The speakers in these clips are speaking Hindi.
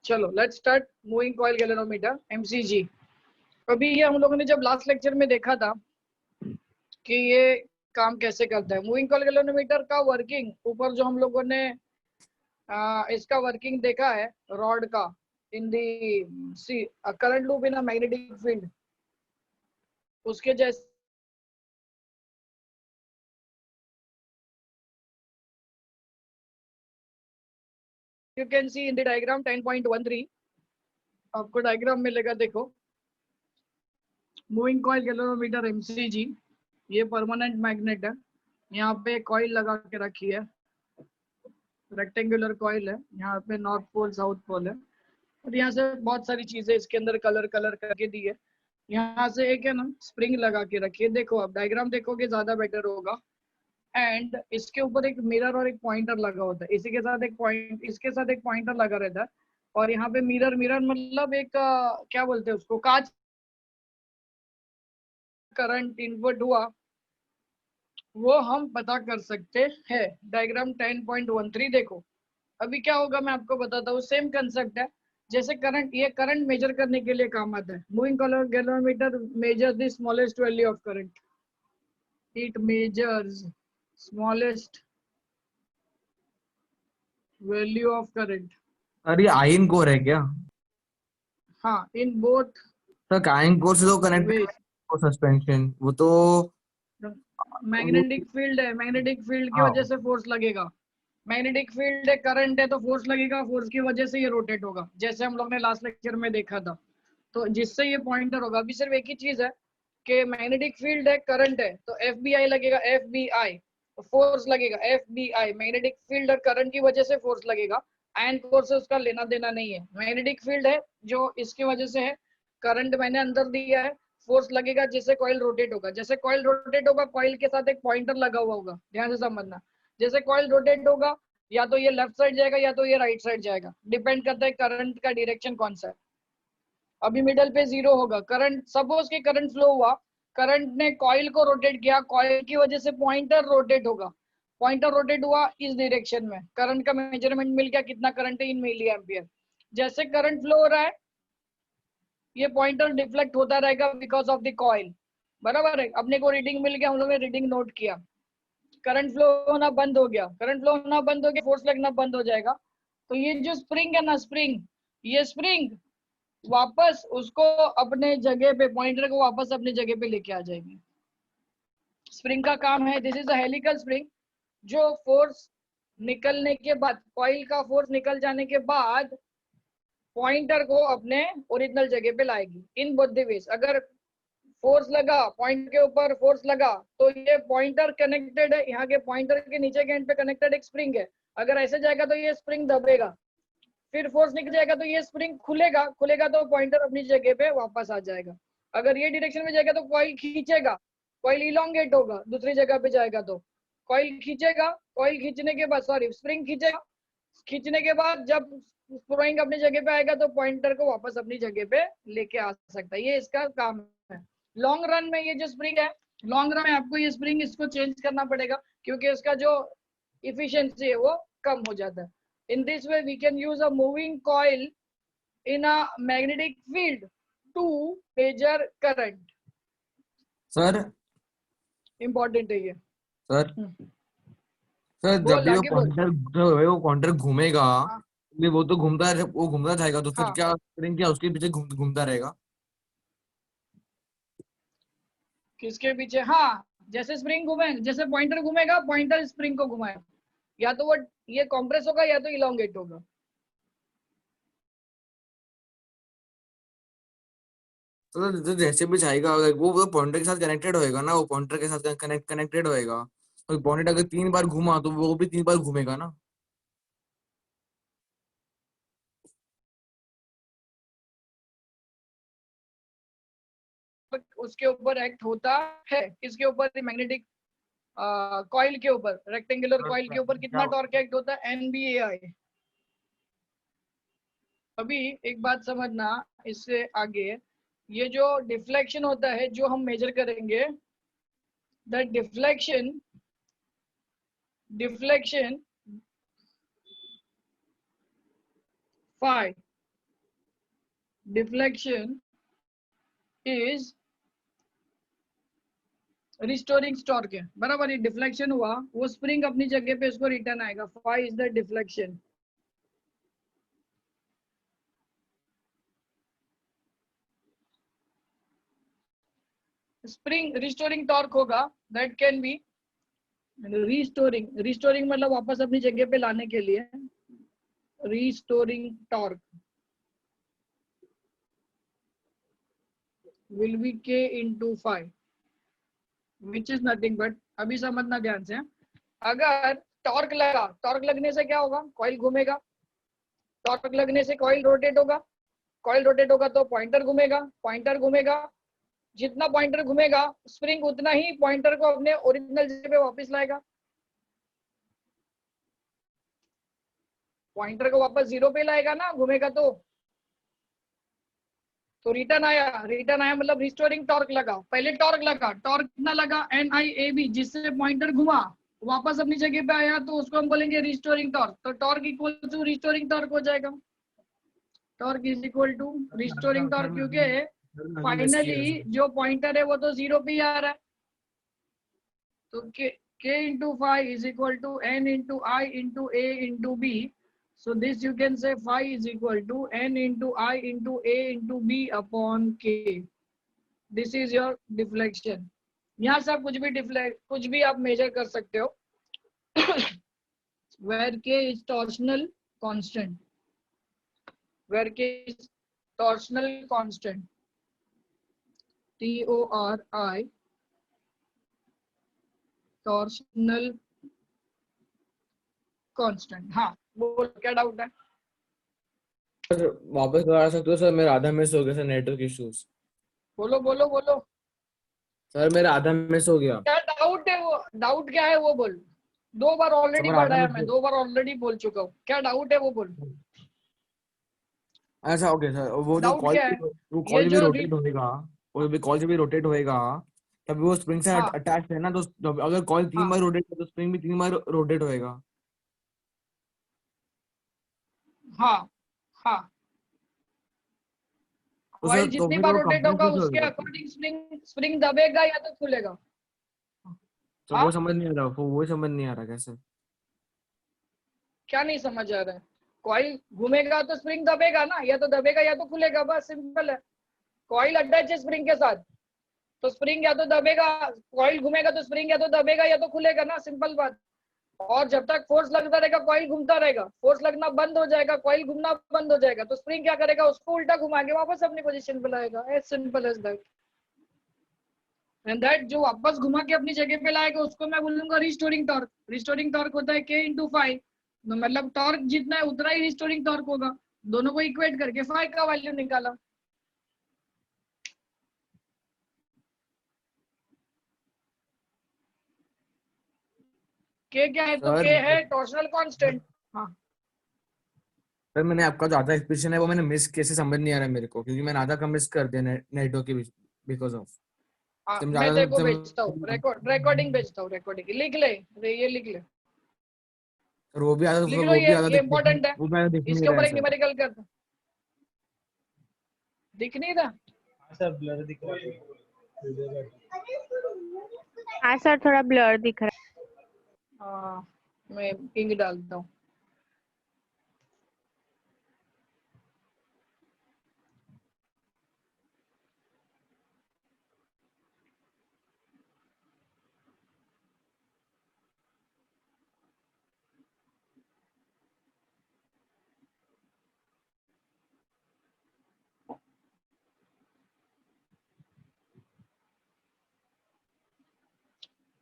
चलो let's start moving coil galvanometer MCG. अभी ये हम लोगों ने जब लास्ट लेक्चर में देखा था कि ये काम कैसे करता है मूविंग कॉइल गैल्वेनोमीटर का वर्किंग, ऊपर जो हम लोगों ने इसका वर्किंग देखा है रॉड का in DC current loop in a magnetic field, उसके जैसे you can see in the diagram 10.13। आपको डायग्राम मिलेगा, देखो मूविंग कॉइल गैल्वेनोमीटर एमसीजी। ये परमानेंट मैग्नेट है, यहाँ पे कॉइल लगा के रखी है, रेक्टेंगुलर कॉइल है, यहाँ पे नॉर्थ पोल साउथ पोल है, और यहाँ से बहुत सारी चीजें इसके अंदर कलर कलर करके दी है। यहाँ से एक है ना स्प्रिंग लगा के रखी है, देखो आप डायग्राम देखोगे ज्यादा बेटर होगा। एंड इसके ऊपर एक मिरर और एक पॉइंटर लगा होता है, इसी के साथ एक पॉइंट, इसके साथ एक पॉइंटर लगा रहता है, और यहाँ पे मिरर, मिरर मतलब एक क्या बोलते हैं उसको, कांच। करंट इनपुट हुआ वो हम पता कर सकते हैं। डायग्राम 10.13 देखो। अभी क्या होगा मैं आपको बताता हूँ, सेम कंसेप्ट है जैसे करंट, ये करंट मेजर करने के लिए काम आता है। Moving coil galvanometer measure the smallest value of current, it measures smallest value of current. अरे आयन कोर है क्या? हाँ, in both sir iron core से तो कनेक्ट वेज। सस्पेंशन वो तो मैग्नेटिक फील्ड है, मैग्नेटिक फील्ड की वजह हाँ। से फोर्स लगेगा। मैग्नेटिक फील्ड है, करंट है, तो फोर्स लगेगा, फोर्स की वजह से ये रोटेट होगा, जैसे हम लोग ने लास्ट लेक्चर में देखा था। तो जिससे ये पॉइंटर होगा। अभी सिर्फ एक ही चीज है कि मैग्नेटिक फील्ड है, करंट है, तो एफ बी आई लगेगा, एफ बी आई फोर्स लगेगा, F B I magnetic field और करंट की वजह से फोर्स लगेगा। आयन कोर से उसका लेना देना नहीं है। मैग्नेटिक फील्ड है जो इसकी वजह से है, करंट मैंने अंदर दिया है, फोर्स लगेगा जिससे कॉइल रोटेट होगा। जैसे कॉइल रोटेट होगा, कॉइल के साथ एक पॉइंटर लगा हुआ होगा, ध्यान से समझना। जैसे कॉइल रोटेट होगा, या तो ये लेफ्ट साइड जाएगा या तो ये राइट साइड जाएगा, डिपेंड करता है करंट का डायरेक्शन कौन सा है। अभी मिडल पे जीरो होगा करंट, सपोज के करंट फ्लो हुआ, करंट ने कॉइल को रोटेट किया, कॉइल की वजह से पॉइंटर रोटेट होगा, पॉइंटर रोटेट हुआ इस डायरेक्शन में, करंट का मेजरमेंट मिल गया, कितना करंट है इन मिली एम्पियर। जैसे करंट फ्लो हो रहा है, ये पॉइंटर डिफ्लेक्ट होता रहेगा बिकॉज ऑफ द कॉइल, बराबर है। अपने को रीडिंग मिल गया, हम लोग ने रीडिंग नोट किया, करंट फ्लो होना बंद हो गया, करंट फ्लो होना बंद हो गया, फोर्स लगना बंद हो जाएगा। तो ये जो स्प्रिंग है ना, स्प्रिंग, ये स्प्रिंग वापस उसको अपने जगह पे, पॉइंटर को वापस अपनी जगह पे लेके आ जाएंगे। स्प्रिंग का काम है, this is a helical spring, जो फोर्स निकलने के बाद, कॉइल का फोर्स निकल जाने के बाद पॉइंटर को अपने ओरिजिनल जगह पे लाएगी इन बोथ द वेज। अगर फोर्स लगा, पॉइंट के ऊपर फोर्स लगा, तो ये पॉइंटर कनेक्टेड है, यहाँ के पॉइंटर के नीचे के एंड पे कनेक्टेड एक स्प्रिंग है। अगर ऐसे जाएगा तो ये स्प्रिंग दबेगा, फिर फोर्स निकल जाएगा तो ये स्प्रिंग खुलेगा, खुलेगा तो पॉइंटर अपनी जगह पे वापस आ जाएगा। अगर ये डायरेक्शन में जाएगा तो कॉइल खींचेगा, कॉइल इलोंगेट होगा, दूसरी जगह पे जाएगा तो कॉइल खींचेगा, कॉइल खींचने के बाद, सॉरी स्प्रिंग खींचेगा, खींचने के बाद जब स्प्रिंग अपनी जगह पे आएगा तो पॉइंटर को वापस अपनी जगह पे लेके आ सकता है, ये इसका काम है। लॉन्ग रन में ये जो स्प्रिंग है, लॉन्ग रन में आपको ये स्प्रिंग इसको चेंज करना पड़ेगा, क्योंकि इसका जो इफिशियंसी है वो कम हो जाता है। In this way, we can use a moving coil in a magnetic field to measure current. Sir Important है ये। सर सर जब बोल भी वो आगे बोल। पॉइंटर, वो पॉइंटर घूमेगा, हाँ वो तो घूमता, वो घूमता जाएगा, तो फिर हाँ, क्या स्प्रिंग क्या उसके पीछे घूमता रहेगा? किसके पीछे? हाँ, जैसे स्प्रिंग घूमे, जैसे पॉइंटर घूमेगा, पॉइंटर स्प्रिंग को घुमाएगा, या तो वो ये कॉम्प्रेस होगा या तो इलोंगेट होगा। तो जैसे भी जाएगा, वो पॉइंटर के साथ कनेक्टेड होएगा ना, वो पॉइंटर के साथ कनेक्टेड होएगा। तो पॉइंटर अगर 3 बार घूमा तो वो भी 3 बार घूमेगा ना। उसके ऊपर एक्ट होता है, इसके ऊपर मैग्नेटिक कॉइल के ऊपर, रेक्टेंगुलर कॉइल के ऊपर कितना क्या? टॉर्क एक्ट होता है, एनबीएआई। अभी एक बात समझना इससे आगे, ये जो डिफ्लेक्शन होता है जो हम मेजर करेंगे, the deflection, deflection phi deflection is restoring torque है, बराबर। ये डिफ्लेक्शन हुआ, वो स्प्रिंग अपनी जगह पे इसको रिटर्न आएगा, phi is the deflection. Spring restoring torque होगा, दैट कैन बी रिस्टोरिंग मतलब वापस अपनी जगह पे लाने के लिए, restoring torque will be k into 5 which is nothing but, अभी समझना ध्यान से, अगर टॉर्क लगा, टॉर्क लगने से क्या होगा, कॉइल घूमेगा, टॉर्क लगने से कॉइल रोटेट होगा, कॉइल रोटेट होगा तो पॉइंटर घूमेगा, पॉइंटर घूमेगा, जितना पॉइंटर घूमेगा स्प्रिंग उतना ही पॉइंटर को अपने ओरिजिनल जगह पे वापस लाएगा, पॉइंटर को वापस जीरो पे लाएगा ना, घूमेगा तो रिटर्न आया, रिटर्न आया मतलब रिस्टोरिंग टॉर्क लगा। पहले टॉर्क लगा, टॉर्क कितना लगा, NIAB, जिससे पॉइंटर घुमा वापस अपनी जगह पे आया, तो उसको हम बोलेंगे रिस्टोरिंग टॉर्क। तो torque equal to restoring torque हो जाएगा, torque is equal to restoring torque, क्योंकि फाइनली जो पॉइंटर है वो तो जीरो पे ही आ रहा है। तो k into 5 is equal to n into I into A into B. So this you can say phi is equal to n into I into A into B upon k. This is your deflection. यहाँ से आप कुछ भी आप मेजर कर सकते हो। Where k is torsional constant. Where k is torsional constant. TORI. Torsional constant. हाँ बोलो क्या डाउट है? सर वापस लगा सकते हो सर, मेरा आधा मिस हो गया सर, नेटवर्क इश्यूज। बोलो बोलो बोलो, सर मेरा आधा मिस हो गया। क्या डाउट है? वो डाउट क्या है वो बोल, 2 बार ऑलरेडी सर आधा बढ़ाया, मिस मैं 2 बार ऑलरेडी बोल चुका हूँ, क्या डाउट है वो बोल। ऐसा ओके सर, वो जो डाउट कॉल क्या है? वो ये कॉल भी जो रोटेट होएगा, वो भी कॉल जब भी रोटेट होएगा तब वो स्प्रिंग से हाँ अटैच है ना, तो अगर कॉल 3 हाँ बार रोटेट तो स्प्रिंग भी 3 बार रोटेट होएगा। हाँ हाँ, तो कॉइल सर तो जितनी फिर बार वो रोटेट होगा कंप्रेस उसके होएगा। अकॉर्डिंग स्प्रिंग स्प्रिंग दबेगा या तो खुलेगा। तो वो हाँ, समझ नहीं आ रहा, वो समझ नहीं आ रहा कैसे। क्या नहीं समझ आ रहा है? कॉइल घूमेगा तो स्प्रिंग दबेगा ना, या तो दबेगा या तो खुलेगा, बस सिंपल है। कॉइल अटैच है स्प्रिंग के साथ, तो स्प्रिंग या तो दबेगा, कॉइल घूमेगा तो स्प्रिंग या तो दबेगा या तो खुलेगा ना, सिंपल बात। और जब तक फोर्स लगता रहेगा कॉइल घूमता रहेगा, फोर्स लगना बंद हो जाएगा, कॉइल घूमना बंद हो जाएगा, तो स्प्रिंग क्या करेगा, उसको उल्टा घुमा के वापस अपनी पोजीशन पे लाएगा, as simple as that. And that जो वापस घुमा के अपनी जगह पे लाएगा उसको मैं बोलूंगा रिस्टोरिंग टॉर्क। रिस्टोरिंग टॉर्क होता है k into 5, मतलब टॉर्क जितना है उतना ही रिस्टोरिंग टॉर्क होगा। दोनों को इक्वेट करके 5 का वैल्यू निकाला। k क्या है, तो सर k है टॉर्शनल कांस्टेंट। हाँ सर मैंने आपका जो आधा एक्सप्रेशन है वो मैंने मिस कैसे समझ नहीं आ रहा है मेरे को, क्योंकि मैंने आधा का मिस कर दिया नेटवर्क के बिकॉज ऑफ। हाँ, तो मैं तेरे को ज्यादा भेजता हूँ रिकॉर्डिंग भेजता हूँ, रिकॉर्डिंग लिख ले, ये लिख ले, और वो भी आधा, लिख लो, वो भी आधा ये इंपॉर्टेंट है। वो भी आधा दिख नहीं इसके रहा ऊपर है एक सर। न्यूमेरिकल कर, दिख नहीं रहा? सर ब्लर दिख रहा है। हाँ सर थोड़ा ब्लर दिख रहा है। हाँ, मैं पिंग डालता हूँ।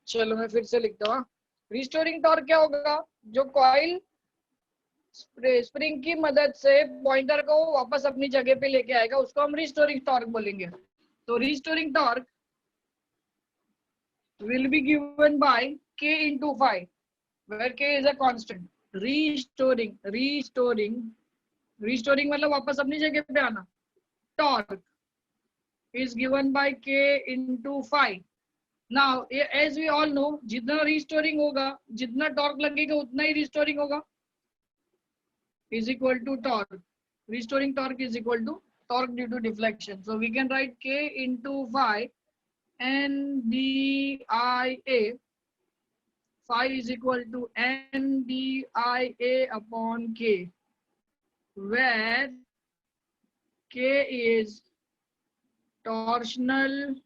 चलो मैं फिर से लिखता हूँ। रिस्टोरिंग टॉर्क क्या होगा, जो कॉइल स्प्रिंग की मदद से पॉइंटर को वापस अपनी जगह पे लेके आएगा, उसको हम रिस्टोरिंग टॉर्क बोलेंगे। तो restoring torque will be given by k into 5 where k is a constant. restoring मतलब वापस अपनी जगह पे आना। Torque is given by k into 5. Now as we all know, जितना रिस्टोरिंग होगा, जितना टॉर्क लगेगा उतना ही रिस्टोरिंग होगा, is equal to torque. Restoring torque is equal to torque due to deflection. So we can write K into phi NDIA. Phi is equal to NDIA upon K, where K is torsional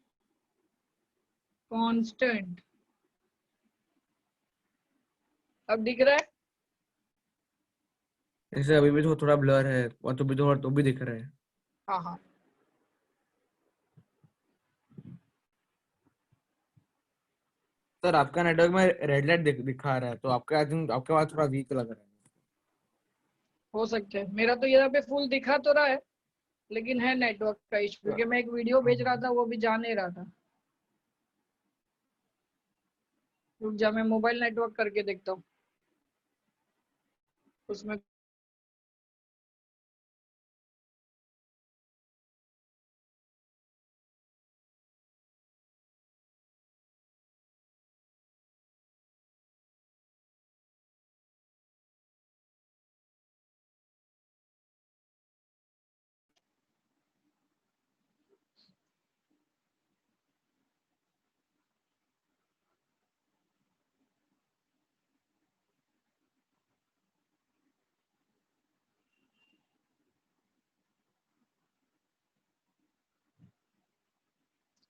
constant. अब दिख रहा है? जैसे अभी भी थोड़ा ब्लर है और तो भी दिख रहा है। हाँ हाँ। सर आपका नेटवर्क में रेड लाइट दिखा रहा है, तो आपका आई थिंक आपके पास थोड़ा वीक लग रहा है। हो सकता है, मेरा तो यहाँ पे फुल दिखा तो रहा है, लेकिन है नेटवर्क का इशू, क्योंकि मैं एक वीडियो भेज रहा था, वो भी जा नहीं रहा था। रुक जा, मैं मोबाइल नेटवर्क करके देखता हूँ उसमें।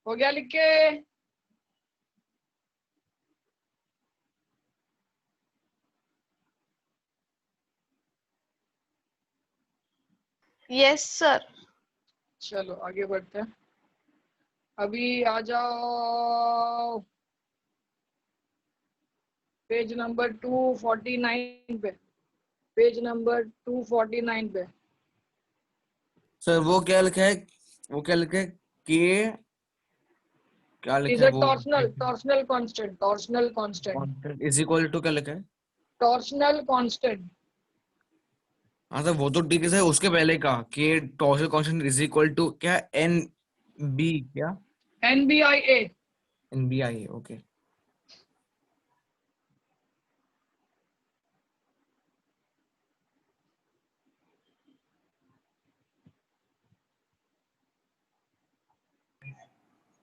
हो गया लिख के? Yes sir. चलो आगे बढ़ते हैं। अभी आ जाओ पेज नंबर 249 पे। पेज नंबर 249 पे। सर वो क्या लिखा है, के क्या इज लिखा अ है वो torsional constant. Torsional constant is equal to क्या लिखा है? Torsional constant. हाँ सर वो तो ठीक है सर, उसके पहले का के torsional constant is equal to क्या, एन बी क्या, NBIA। N B I, okay.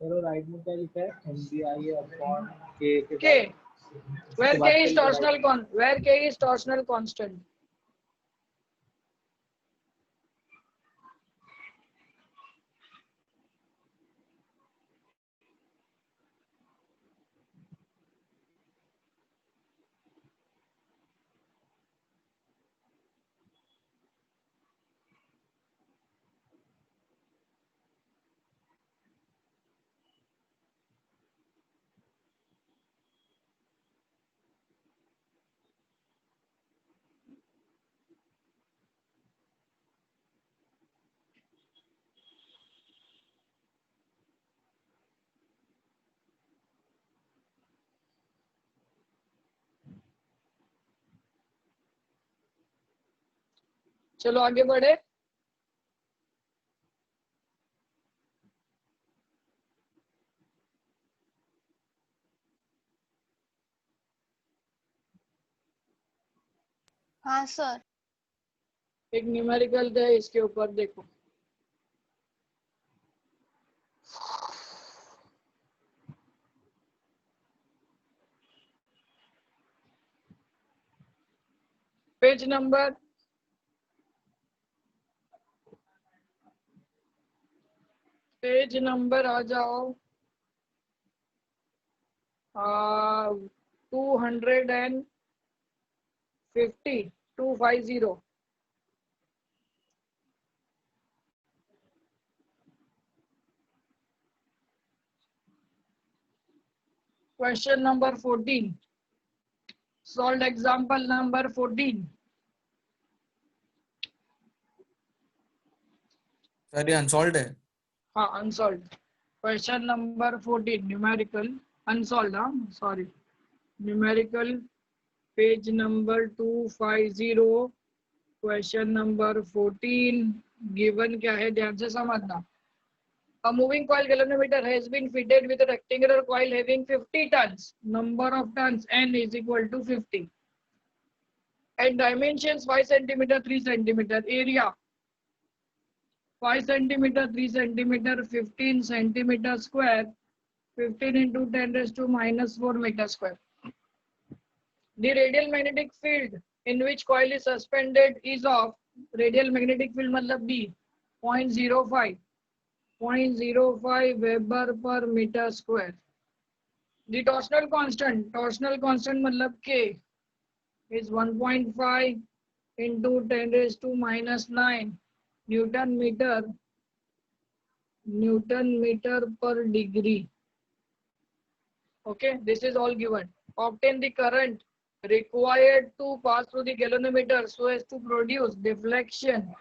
चलो राइट में क्या लिखा है? NBIA upon K K K, बाद where K is क्या लिखा है? where K is torsional constant. चलो आगे बढ़े। हाँ सर। एक न्यूमेरिकल है, इसके ऊपर देखो। पेज नंबर आ जाओ 250। Question number 14. Solved example number 14. Sir ये अनसॉल्व्ड है। हाँ unsolved. Question number 14 numerical unsolved. Sorry, numerical page number 250. Question number 14 given क्या है, ध्यान से समझना। A moving coil galvanometer has been fitted with a rectangular coil having 50 tons. Number of tons N is equal to 50. And dimensions 5 cm, 3 cm. Area 5 centimeter, 3 centimeter, 15 centimeter square, 15 into 10 raised to minus 4 meter square. The radial magnetic field in which coil is suspended is of radial magnetic field मतलब B 0.05 Weber per meter square. The torsional constant मतलब K is 1.5 into 10 raised to minus 9 Newton meter per degree. Okay, this is all given. Obtain the current required to pass through the galvanometer so as to produce deflection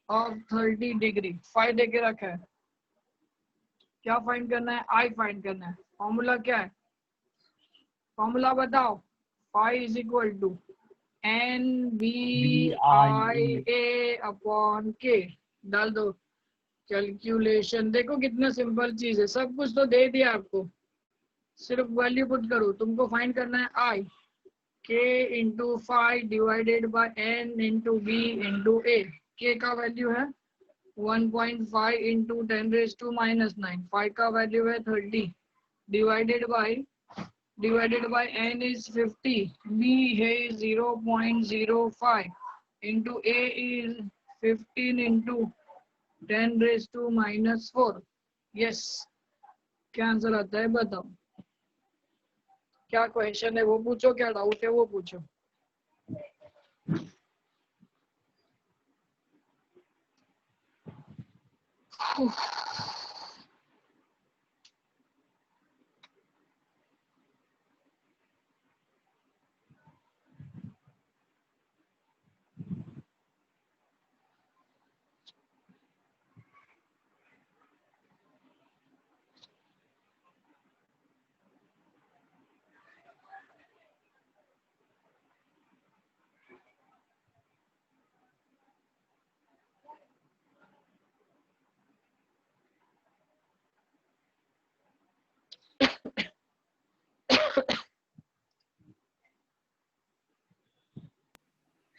of 30 degree. Phi देके रखा है. क्या फाइंड करना है? I फाइंड करना है. फॉर्मूला क्या है? फॉर्मूला बताओ. Phi is equal to NBIA upon K. डाल दो. कैलकुलेशन देखो कितना सिंपल चीज है. सब कुछ तो दे दिया आपको, सिर्फ वैल्यू पुट करो. तुमको फाइंड करना है I K into five divided by N into B into A. K का वैल्यू है 1.5 into 10 raise to minus 9. Five का वैल्यू है 30 divided by N is 50. B है 0.05 into A is 15 into 10 raise to minus 4. Yes, क्या आंसर आता है बताओ. क्या क्वेश्चन है वो पूछो, क्या डाउट है वो पूछो.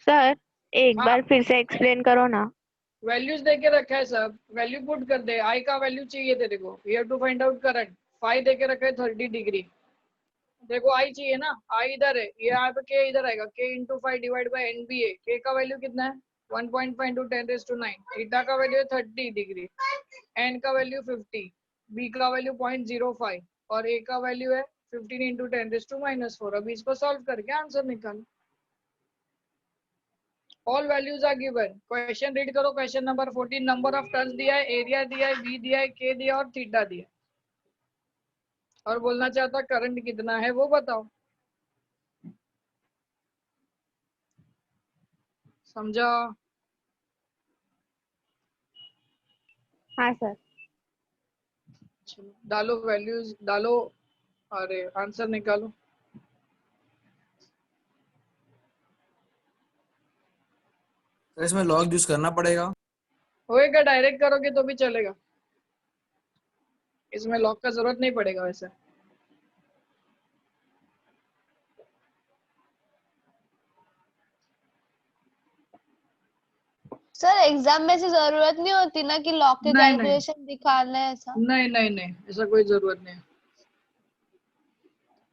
सर एक हाँ. बार फिर से एक्सप्लेन करो ना. वैल्यूज देके रखा है सब. वैल्यू पुट कर दे. आई का वैल्यू चाहिए तेरे को. We have to find out current. Five देके रखा है 30 डिग्री. देखो आई चाहिए ना. आई इधर है, ये यहाँ पे के इधर आएगा. K into five divide by N B A. K का वैल्यू कितना है 1.5 इंटू 10 रेज टू 9. थीटा का वैल्यू है 30 डिग्री. एन का वैल्यू 50. बी का वैल्यू 0.05 और ए का वैल्यू है 15 इंटू 10 रेज टू माइनस 4. अभी इसको सॉल्व करके आंसर निकालो. All values are given. Question read करो. Question number 14. Number of turns दिया है, एरिया दिया है, बी दिया है, के दिया और थीटा दिया. और बोलना चाहता करंट कितना है वो बताओ. समझा? हाँ सर. चलो डालो वैल्यूज डालो. अरे आंसर निकालो. तो इसमें लॉग यूज करना पड़ेगा. होएगा, डायरेक्ट करोगे तो भी चलेगा. इसमें लॉक का जरूरत नहीं पड़ेगा वैसे. सर एग्जाम में से जरूरत नहीं होती ना कि लॉग के नहीं नहीं कैलकुलेशन दिखाना है ऐसा. नहीं नहीं नहीं, ऐसा कोई जरूरत नहीं.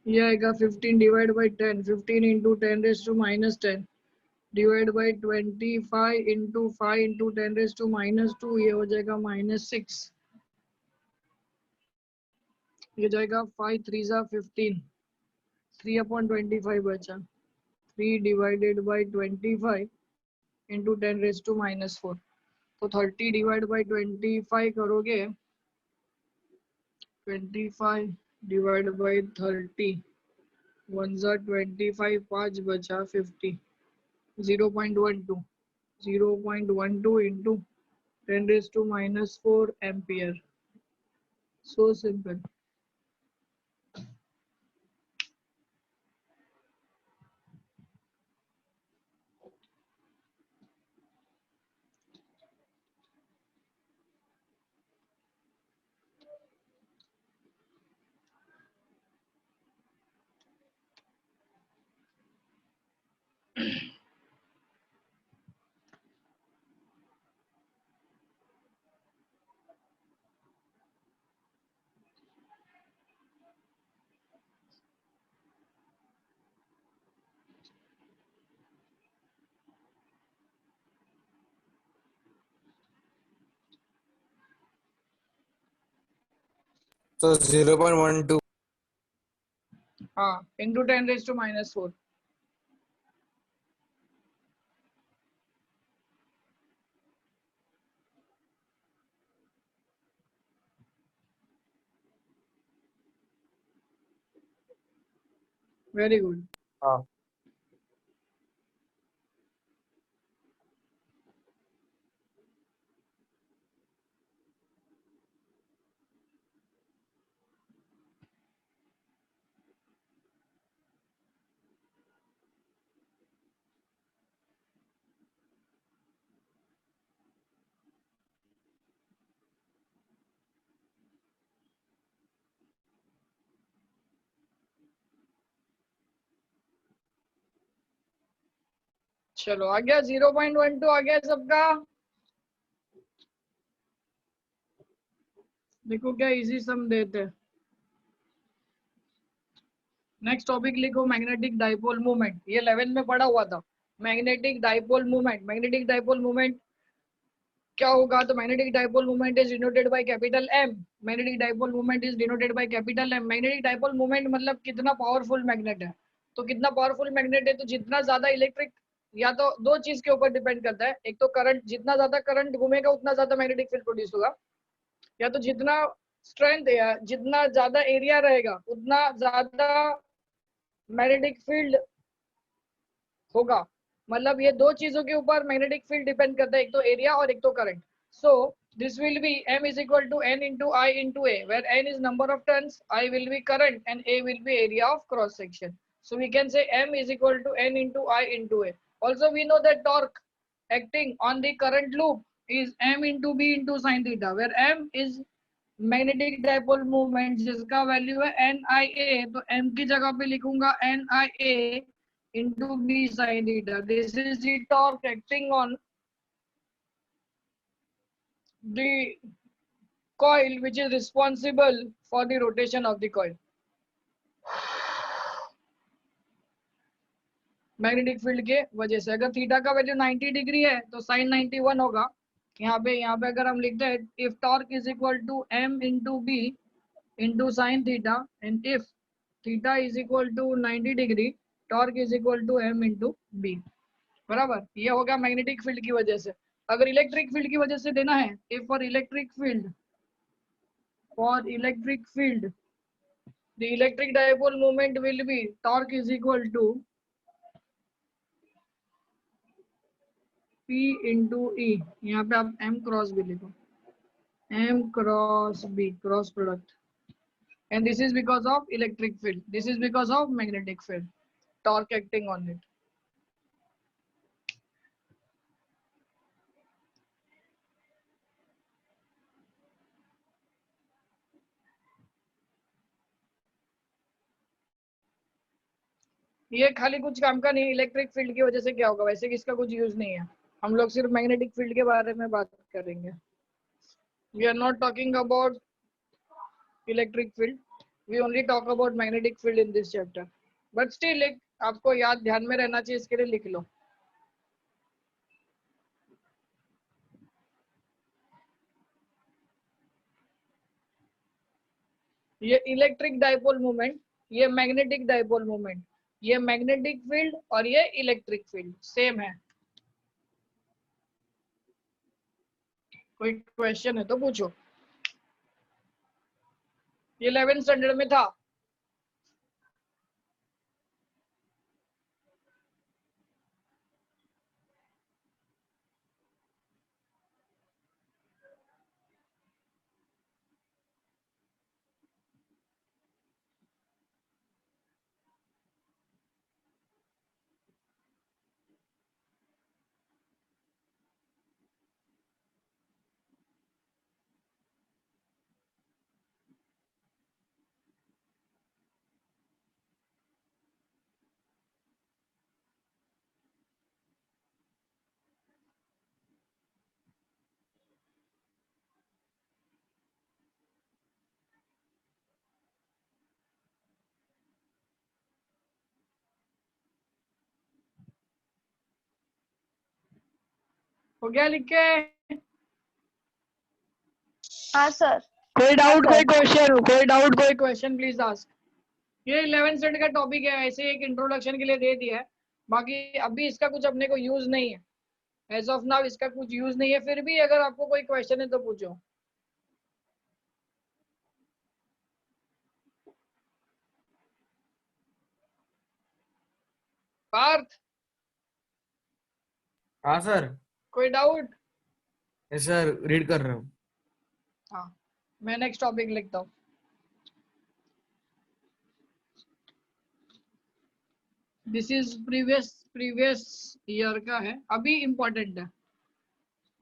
ये आएगा 15 divide by 10. 15 into 10 raise to minus 10 divide by 25 into 5 into 10 raise to minus 2. ये हो जाएगा -6. ये जाएगा 5 3 जा 15. 3/25 बचा. 3 divided by 25 into 10 raise to minus 4. तो 30 डिवाइड बाई 25 करोगे. 25 डिवाइड बाई 30 1 जा 25. 5 बचा 50. 0.12 into 10 raise to minus 4 ampere. So simple. तो 0.12 हाँ इंटू 10⁻⁻⁴। Very good. हाँ चलो आ गया 0.12 आ गया सबका। देखो क्या इजी सम देते हैं। नेक्स्ट टॉपिक लिखो मैग्नेटिक डाइपोल मूवमेंट। ये 11 में पढ़ा हुआ था। Magnetic dipole movement, magnetic dipole movement क्या होगा? तो magnetic dipole movement is denoted by capital M. Magnetic dipole movement is denoted by capital M. Magnetic dipole movement मतलब कितना पावरफुल मैग्नेट है। तो कितना पावरफुल मैग्नेट है, तो जितना ज्यादा इलेक्ट्रिक, या तो दो चीज के ऊपर डिपेंड करता है। एक तो करंट, जितना ज्यादा करंट घूमेगा उतना ज्यादा मैग्नेटिक फील्ड प्रोड्यूस होगा, या तो जितना स्ट्रेंथ या जितना ज्यादा एरिया रहेगा उतना ज्यादा मैग्नेटिक फील्ड होगा। मतलब ये दो चीजों के ऊपर मैग्नेटिक फील्ड डिपेंड करता है, एक तो एरिया और एक तो current. So this will B m is equal to n into I into a, where n is number of turns, I will be current, and a will be area of cross section. So we can say m is equal to n into I into a. Also we know that torque acting on the current loop is m into b into sin theta, where m is magnetic dipole movement जिसका वैल्यू है NIA, तो m की जगह पे लिखूंगा NIA into b sin theta. This is the torque acting on the coil which is responsible for the rotation of the coil. Magnetic field के वजह से अगर थीटा का वैल्यू 90 डिग्री है तो साइन 91 होगा। यहाँ पे अगर हम लिखते हैं if torque is equal to m into b into sin theta, and if theta is equal to 90 degree, torque is equal to m into b। बराबर, ये होगा मैग्नेटिक फील्ड की वजह से। अगर इलेक्ट्रिक फील्ड की वजह से देना है, if for electric field, the electric dipole moment will be torque is equal to p into e। यहाँ पे आप m क्रॉस b लिखो, m cross b, cross product, and this is because of electric field, this is because of magnetic field, torque acting on it। ये खाली कुछ काम का नहीं। इलेक्ट्रिक फील्ड की वजह से क्या होगा, वैसे इसका कुछ यूज नहीं है। हम लोग सिर्फ मैग्नेटिक फील्ड के बारे में बात करेंगे। We are not talking about electric field, we only talk about magnetic field in this chapter. But still एक आपको याद ध्यान में रहना चाहिए, इसके लिए लिख लो। ये इलेक्ट्रिक डाइपोल मूवमेंट, ये मैग्नेटिक डाइपोल मूवमेंट, ये मैग्नेटिक फील्ड और ये इलेक्ट्रिक फील्ड सेम है। कोई क्वेश्चन है तो पूछो। ये 11th स्टैंडर्ड में था। हो गया लिख के? हाँ सर। कोई डाउट, हाँ, कोई sir. क्वेश्चन, कोई डाउट, कोई क्वेश्चन प्लीज आस्क। ये 11th स्टैंडर्ड का टॉपिक है, ऐसे एक इंट्रोडक्शन के लिए दे दिया है, बाकी अभी इसका कुछ अपने को यूज नहीं है, एज ऑफ नाउ इसका कुछ यूज नहीं है। फिर भी अगर आपको कोई क्वेश्चन है तो पूछो। पार्थ, हाँ सर। कोई डाउट? यस सर, रीड कर रहा हूँ। हाँ, मैं नेक्स्ट टॉपिक लिखता हूँ। दिस इज प्रीवियस ईयर का है, अभी इम्पोर्टेंट है,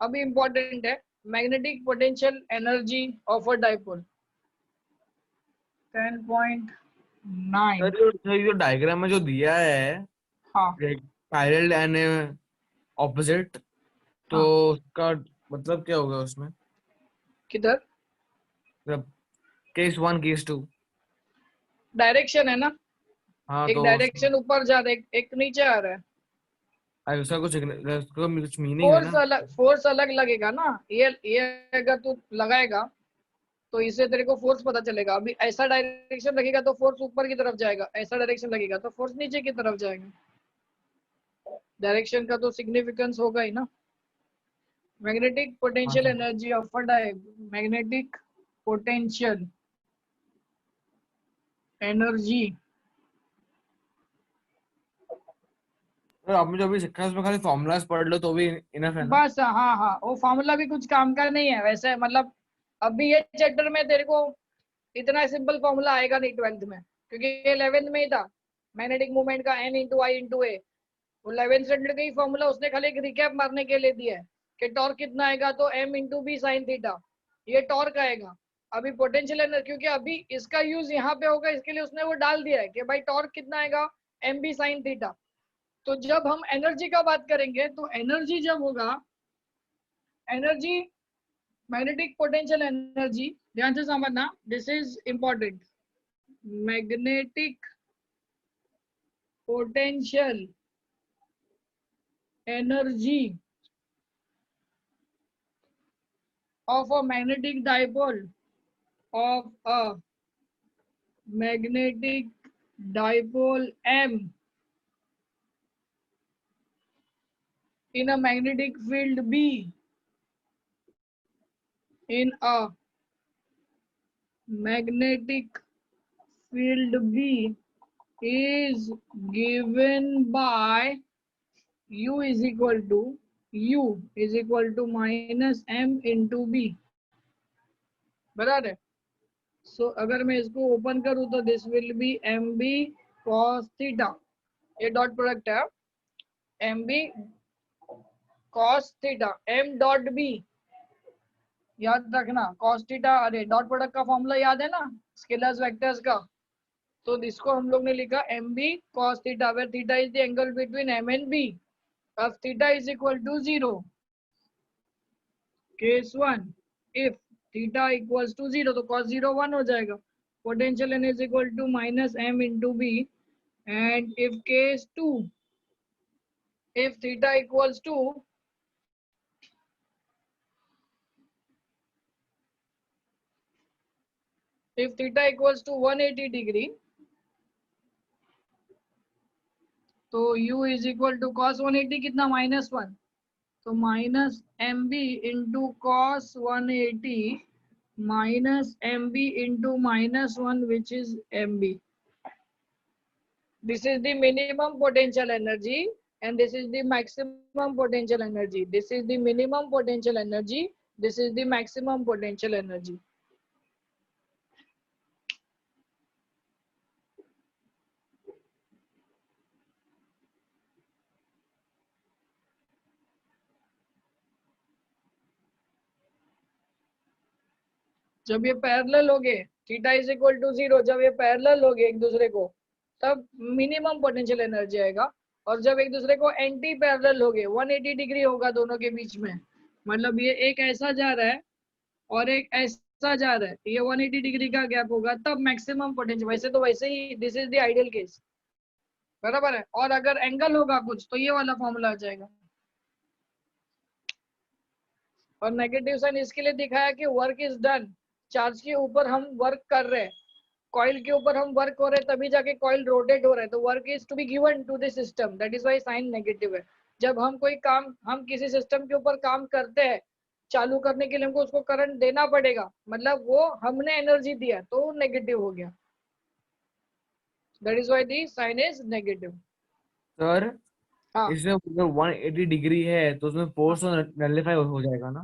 अभी इम्पोर्टेंट है। Magnetic potential energy of a dipole 10.9। Sir ये जो डायग्राम में जो दिया है, हाँ पैरेलल एंड ऑपोजिट, तो हाँ, उसका मतलब क्या होगा उसमें? किधर? मतलब केस 1 केस 2। डायरेक्शन है ना, हाँ एक तो डायरेक्शन ऊपर जा रहा है, एक नीचे आ रहा है। उसका कुछ मीनिंग है ना? फोर्स अलग लगेगा ना, ये अगर तू लगाएगा तो इससे तेरे को फोर्स पता चलेगा। अभी ऐसा डायरेक्शन लगेगा तो फोर्स ऊपर की तरफ जाएगा, ऐसा डायरेक्शन लगेगा तो फोर्स नीचे की तरफ जाएगा। डायरेक्शन का तो सिग्निफिकेंस होगा ही ना। मैग्नेटिक हाँ potential sir. Energy of a magnetic potential energy. तो आपने जो अभी सीखा है उसमें खाली फॉर्मूलाज पढ़ लो तो भी इनफ है ना? बस हाँ हाँ, वो फॉर्मूला भी कुछ काम का नहीं है वैसे, मतलब अभी ये चैप्टर में तेरे को इतना सिंपल फॉर्मूला आएगा नहीं 12th में, क्योंकि ये 11th में ही था। मैग्नेटिक मूवमेंट का N इंटू आई इंटू ए, 11th स्टैंडर्ड का ही फॉर्मूला उसने खाली एक रिकैप मारने के लिए दिया है कि टॉर्क कितना आएगा, तो M into B sine theta, ये टॉर्क आएगा। अभी पोटेंशियल एनर्जी, क्योंकि अभी इसका यूज यहाँ पे होगा, इसके लिए उसने वो डाल दिया है कि भाई टॉर्क कितना आएगा, एम बी साइन थीटा। तो जब हम एनर्जी का बात करेंगे तो एनर्जी जब होगा, एनर्जी मैग्नेटिक पोटेंशियल एनर्जी, ध्यान से समझना, this is important. Magnetic potential energy of a magnetic dipole, of a magnetic dipole M in a magnetic field B, in a magnetic field B is given by U is equal to minus M into B, बराबर है। सो अगर मैं इसको ओपन करूं तो this will be M B cos theta, ये डॉट प्रोडक्ट है, M B cos theta, M dot B, याद रखना कॉस थीटा, अरे डॉट प्रोडक्ट का फॉर्मूला याद है ना स्केलर्स वेक्टर्स का, तो इसको हम लोग ने लिखा M B cos theta, where theta is the angle between M and B, अब theta is equal to 0, case 1 if theta equals to 0 तो cos 0 1 हो जाएगा, potential energy is equal to minus m into b, and if case 2, if theta equals to if theta equals to 180 degree, तो u is equal to cos 180 कितना -1, तो minus M B into cos 180 minus M B into -1 which is M B. This is the minimum potential energy and this is the maximum potential energy. This is the minimum potential energy. This is the maximum potential energy. जब ये पैरेलल हो गए, थीटा इज इक्वल टू 0, जब ये पैरेलल हो गए एक दूसरे को, तब मिनिमम पोटेंशियल एनर्जी आएगा। और जब एक दूसरे को एंटी पैरेलल हो गए, 180 डिग्री होगा दोनों के बीच में, मतलब ये एक ऐसा जा रहा है और एक ऐसा जा रहा है, ये 180 डिग्री का गैप होगा, तब मैक्सिमम पोटेंशियल। वैसे तो वैसे ही this is the ideal case, बराबर है। और अगर एंगल होगा कुछ तो ये वाला फॉर्मूला आ जाएगा। और नेगेटिव साइन इसके लिए दिखाया कि वर्क इज डन चार्ज के ऊपर हम वर्क कर रहे हैं, कॉइल के ऊपर हम वर्क हो रहे हैं, तभी जाके कॉइल रोटेट हो रहा है, तो work is to be given to the system, that is why sign negative है। जब हम कोई काम, हम किसी सिस्टम के ऊपर काम करते हैं, चालू करने के लिए हमको उसको करंट देना पड़ेगा, मतलब वो हमने एनर्जी दिया तो नेगेटिव हो गया, that is why the sign is negative. Sir हाँ, इसमें अगर 180 डिग्री है तो उसमें फोर्स तो नलिफाई हो जाएगा ना,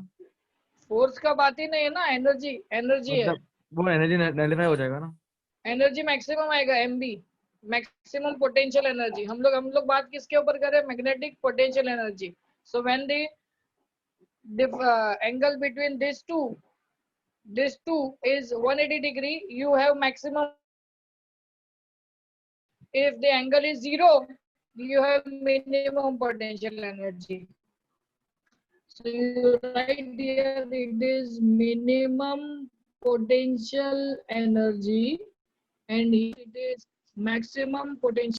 फोर्स का बात ही नहीं है ना, एनर्जी, एनर्जी है, मतलब वो एनर्जी नलिफाई हो जाएगा ना। एनर्जी मैक्सिमम आएगा, एमबी, मैक्सिमम पोटेंशियल एनर्जी। हम लोग बात किसके ऊपर कर रहे हैं, magnetic potential energy. So when the angle between these two is 180 degree, you have maximum. If the angle is 0, you have minimum potential energy. So you write here it is minimum potential energy, and here it is maximum potential.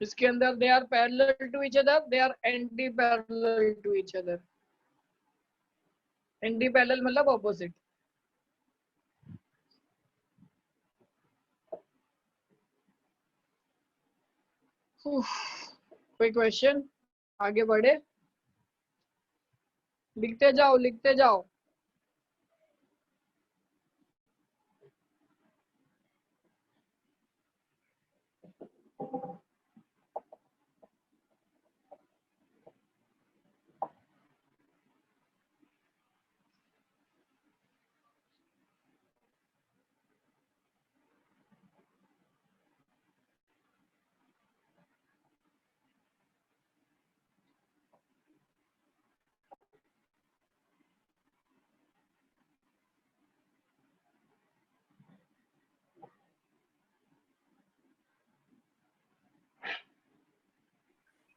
इसके अंदर they are parallel to each other, they are anti parallel to each other. Anti parallel मतलब ऑपोजिट। कोई क्वेश्चन, आगे बढ़े, लिखते जाओ लिखते जाओ।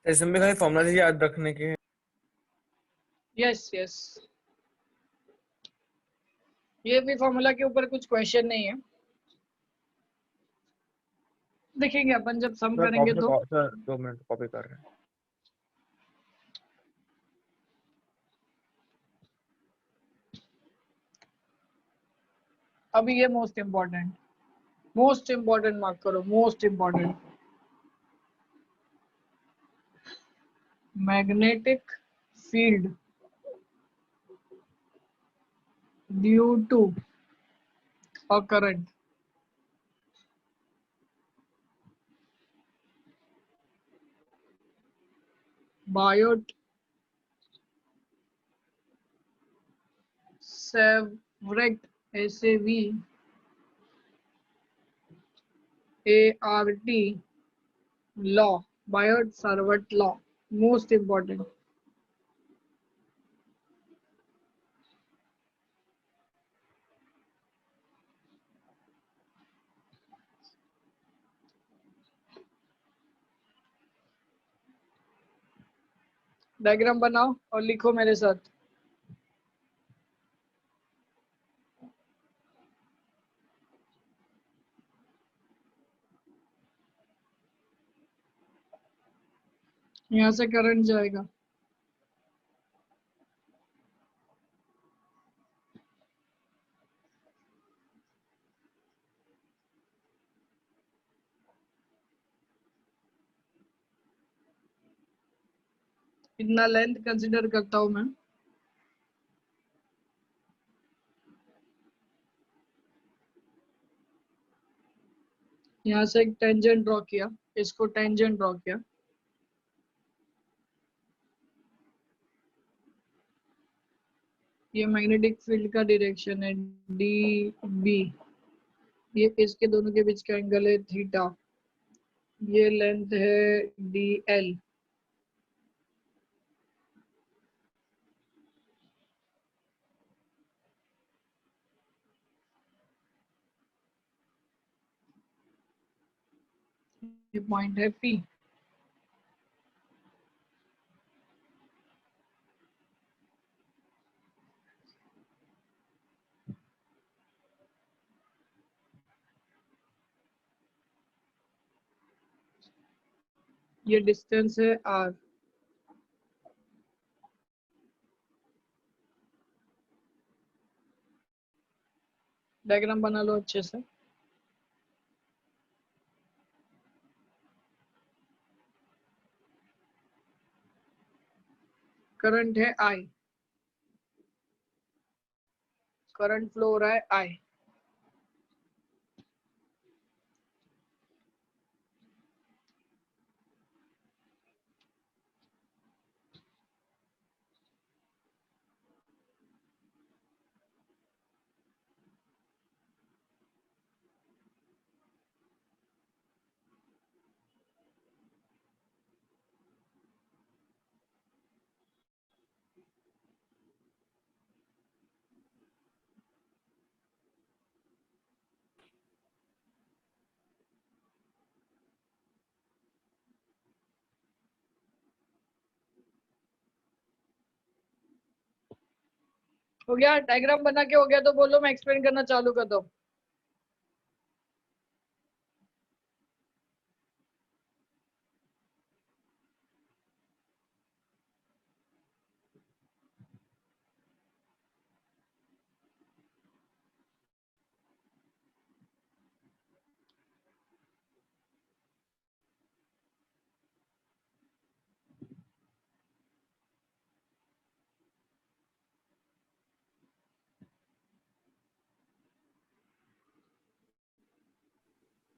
इसमें खाली फॉर्मूला याद रखने के हैं। यस यस, ये भी फॉर्मूला के ऊपर कुछ क्वेश्चन नहीं है, देखेंगे अपन जब सम करेंगे तो। सर 2 मिनट कॉपी कर रहे हैं। अभी ये मोस्ट इम्पोर्टेंट मार्क करो, most important. Magnetic field due to a current Biot Savart, SAVART law, Biot Savart law, most important। Diagram बनाओ और लिखो मेरे साथ। यहाँ से करंट जाएगा, इतना लेंथ कंसीडर करता हूं मैं। यहाँ से एक टेंजेंट ड्रॉ किया, इसको टेंजेंट ड्रॉ किया, ये मैग्नेटिक फील्ड का डायरेक्शन है डी बी, ये इसके दोनों के बीच का एंगल है थीटा, ये लेंथ है डी एल, ये पॉइंट है पी। ये डिस्टेंस है r। डायग्राम बना लो अच्छे से। करंट है I, करंट फ्लो हो रहा है I। हो गया? डायग्राम बना के हो गया तो बोलो, मैं एक्सप्लेन करना चालू कर दो।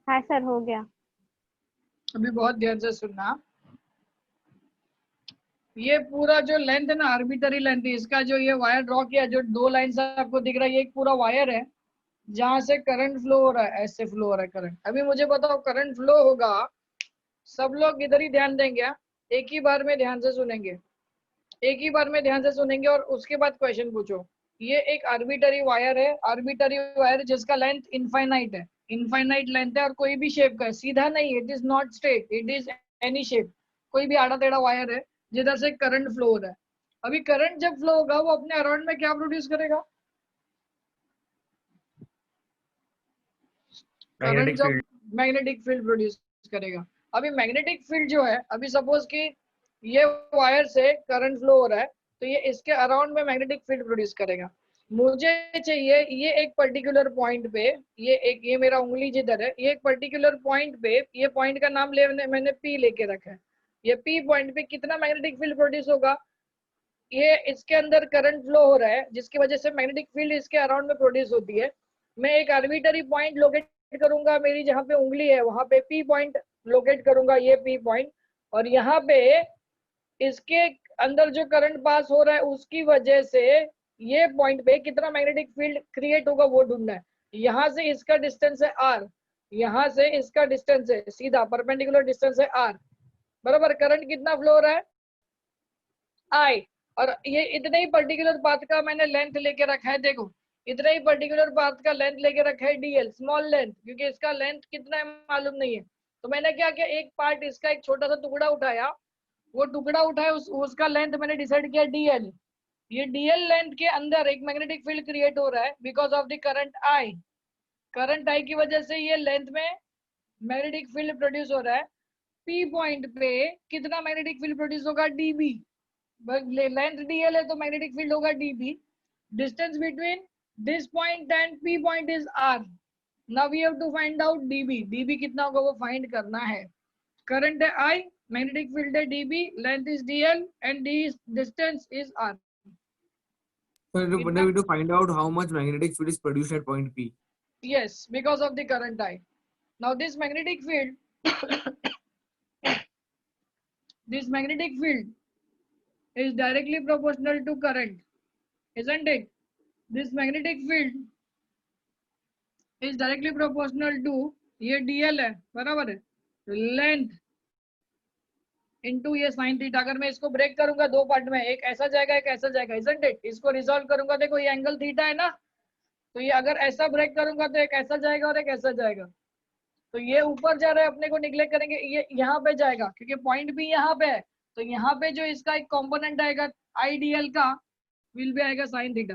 हाँ सर हो गया। अभी बहुत ध्यान से सुनना। ये पूरा जो लेंथ है ना, आर्बिटरी लेंथ, इसका जो ये वायर ड्रॉ किया, जो दो लाइन आपको दिख रहा है, ये एक पूरा वायर है जहां से करंट फ्लो हो रहा है, ऐसे फ्लो हो रहा है करंट। अभी मुझे बताओ, करंट फ्लो होगा, सब लोग इधर ही ध्यान देंगे, एक ही बार में ध्यान से सुनेंगे, एक ही बार में ध्यान से सुनेंगे और उसके बाद क्वेश्चन पूछो। ये एक आर्बिटरी वायर है, आर्बिटरी वायर जिसका लेंथ इनफाइनाइट है, इनफाइनाइट लेंथ है, और कोई भी शेप का है, सीधा नहीं, it is not straight, it is any shape, कोई भी आड़ा टेढ़ा वायर है जिधर से करंट फ्लो हो रहा है। अभी करंट जब फ्लो होगा, वो अपने अराउंड में क्या प्रोड्यूस करेगा? करंट जब मैग्नेटिक फील्ड प्रोड्यूस करेगा। अभी मैग्नेटिक फील्ड जो है, अभी सपोज कि ये वायर से करंट फ्लो हो रहा है, तो ये इसके अराउंड में मैग्नेटिक फील्ड प्रोड्यूस करेगा। मुझे चाहिए ये एक पर्टिकुलर पॉइंट पे, ये मेरा उंगली जिधर है, ये एक पर्टिकुलर पॉइंट पे, ये पॉइंट का नाम मैंने P लेके रखा है। ये P पॉइंट पे कितना मैग्नेटिक फील्ड प्रोड्यूस होगा? ये इसके अंदर करंट फ्लो हो रहा है, जिसकी वजह से मैग्नेटिक फील्ड इसके अराउंड में प्रोड्यूस होती है। मैं एक आर्बिटरी पॉइंट लोकेट करूंगा, मेरी जहां पे उंगली है वहां पे P पॉइंट लोकेट करूंगा, ये P पॉइंट, और यहाँ पे इसके अंदर जो करंट पास हो रहा है उसकी वजह से ये पॉइंट पे कितना मैग्नेटिक फील्ड क्रिएट होगा वो ढूंढना है। यहाँ से इसका डिस्टेंस है r, यहाँ से इसका डिस्टेंस है, सीधा परपेंडिकुलर डिस्टेंस है r, बराबर। करंट कितना फ्लो हो रहा है? I। और ये इतने ही पर्टिकुलर पाथ का मैंने लेंथ लेके रखा है, देखो इतना ही पर्टिकुलर पाथ का लेंथ लेके रखा है dl, स्मॉल लेंथ, क्योंकि इसका लेंथ कितना है मालूम नहीं है। तो मैंने क्या किया, एक पार्ट इसका एक छोटा सा टुकड़ा उठाया, वो टुकड़ा उठाया, उसका लेंथ मैंने डिसाइड किया dl। ये dl लेंथ के अंदर एक मैग्नेटिक फील्ड क्रिएट हो रहा है because of the current I। Current I की वजह से ये लेंथ में मैग्नेटिक फील्ड प्रोड्यूस हो रहा है। P पॉइंट पे कितना मैग्नेटिक फील्ड प्रोड्यूस होगा? dB। लेंथ dl है तो मैग्नेटिक फील्ड होगा dB। Distance between this point and P point is r। Now we have to find out dB। dB कितना होगा वो फाइंड करना है। करंट है I, मैग्नेटिक फील्ड है dB, length is dl and distance is r। So we need to find out how much magnetic field is produced at point P. Yes, because of the current I. Now this magnetic field this magnetic field is directly proportional to current, isn't it? This magnetic field is directly proportional to, ये dl है, बराबर है, लेंथ इनटू ये साइन थीटा। अगर मैं इसको ब्रेक करूंगा दो पार्ट में, एक ऐसा जाएगा एक ऐसा जाएगा, isn't it? इसको रिजॉल्व करूंगा, देखो ये एंगल थीटा है ना, तो ये अगर ऐसा ब्रेक करूंगा तो एक ऐसा जाएगा और एक ऐसा जाएगा। तो ये ऊपर जा रहा है, अपने को निगलेक्ट करेंगे, ये यहाँ पे जाएगा क्योंकि पॉइंट भी यहाँ पे है। तो यहाँ पे जो इसका एक कंपोनेंट आएगा IDL का, विल भी आएगा साइन थीटा।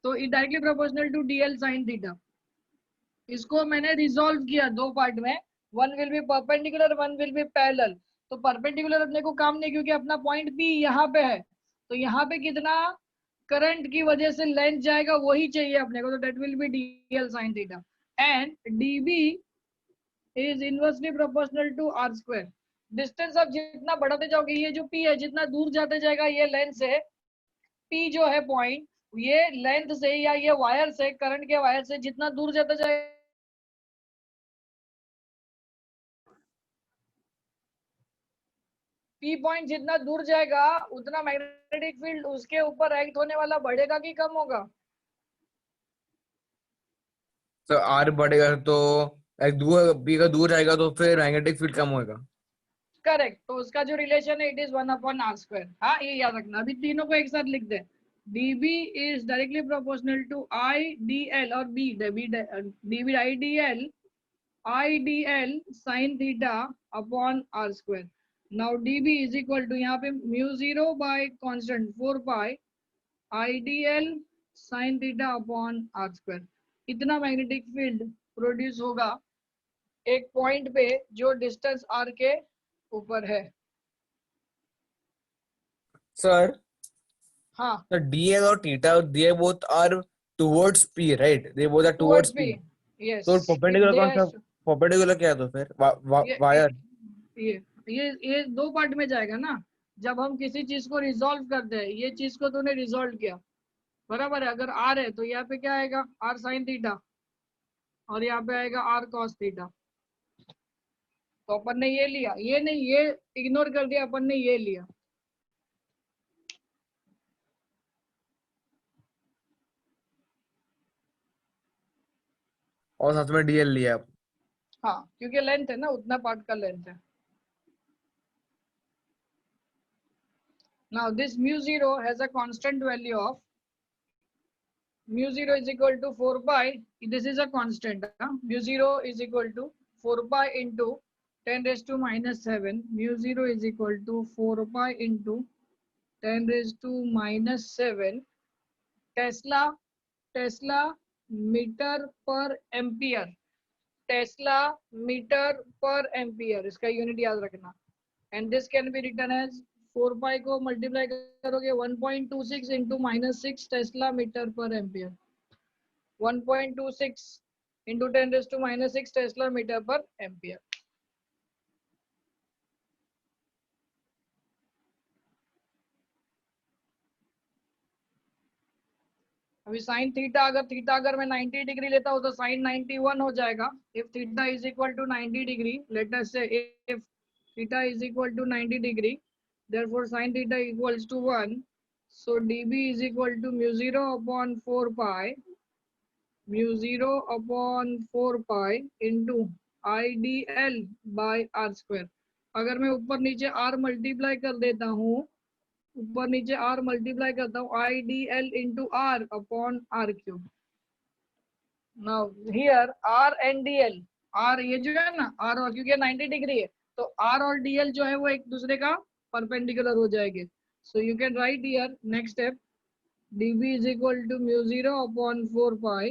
तो it directly proportional to DL sine theta. इसको मैंने रिजॉल्व किया दो पार्ट में, one will be perpendicular, one will be parallel. तो परपेंडिकुलर अपने को काम नहीं, क्योंकि अपना पॉइंट P यहाँ पे है, तो यहाँ पे कितना करंट की वजह से लेंथ जाएगा वही चाहिए अपने को, तो that will be dl sin theta and dB is inversely proportional to r square. Distance आप जितना बढ़ाते जाओगे, ये जो P है जितना दूर जाते जाएगा ये लेंथ से, P जो है पॉइंट, ये लेंथ से या ये वायर से, करंट के वायर से जितना दूर जाता जाएगा, P पॉइंट जितना दूर जाएगा उतना मैग्नेटिक फील्ड उसके ऊपर एक्ट होने वाला बढ़ेगा कि कम होगा? तो आर बढ़ेगा तो एक दूर बी का दूर जाएगा तो फिर मैग्नेटिक फील्ड कम होएगा। करेक्ट, तो उसका जो रिलेशन है इट इज 1/r स्क्वायर। हाँ ये याद रखना, अभी तीनों को एक साथ लिख दे। dB is directly proportional to I dl और b dB I dl sin theta upon r square. Now dB is equal to यहाँ पे μ0 by constant 4 pi I dl sin theta upon r square. इतना मैग्नेटिक फील्ड प्रोड्यूस होगा एक पॉइंट पे जो डिस्टेंस r के ऊपर है। सर हाँ, तो डीएल और theta they both are towards P, right? They both are towards towards P. p, yes. तो परपेंडिकुलर दे कौन सा? परपेंडिकुलर क्या है तो फिर ये वायर। ये ये दो पार्ट में जाएगा ना। जब हम किसी चीज को रिजॉल्व करते हैं, ये चीज को तूने रिजॉल्व किया, बराबर है, अगर r है तो यहाँ पे क्या आएगा, r sin थीटा, और यहाँ पे आएगा r cos थीटा। तो अपन ने ये लिया, ये नहीं, ये इग्नोर कर दिया, अपन ने ये लिया। और साथ में डीएल लिया आप। हाँ, क्योंकि लेंथ है ना, उतना पार्ट का लेंथ है। Now this μ0 has a constant value of μ0 is equal to 4 pi. This is a constant. μ0 is equal to 4 pi into 10 raised to minus 7. μ0 is equal to 4 pi into 10 raised to minus 7 tesla metre per ampere. Tesla metre per ampere, इसका यूनिट याद रखना। And this can be written as 4 pi को मल्टीप्लाई करोगे 1.26 into -6 tesla metre per ampere. 1.26 into 10 raise to -6 tesla metre per ampere. अभी साइन थीटा, अगर मैं 90 डिग्री लेता हूँ तो साइन 91 हो जाएगा। If theta is equal to 90 degree, let us say if theta is equal to 90 degree, therefore sin theta equals to 1, so dB is equal to μ0 upon 4 pi μ0 upon 4 pi into IDL by r square। अगर मैं ऊपर नीचे r मल्टीप्लाई कर देता हूँ, ऊपर नीचे r मल्टीप्लाई करता हूँ, IDL into r upon r cube। Now here r and dl, r ये जो है ना r, और क्योंकि 90 डिग्री है तो r और dl जो है वो एक दूसरे का परपेंडिकुलर हो जाएंगे। So you can write here next step, dB is equal to μ0 upon 4 pi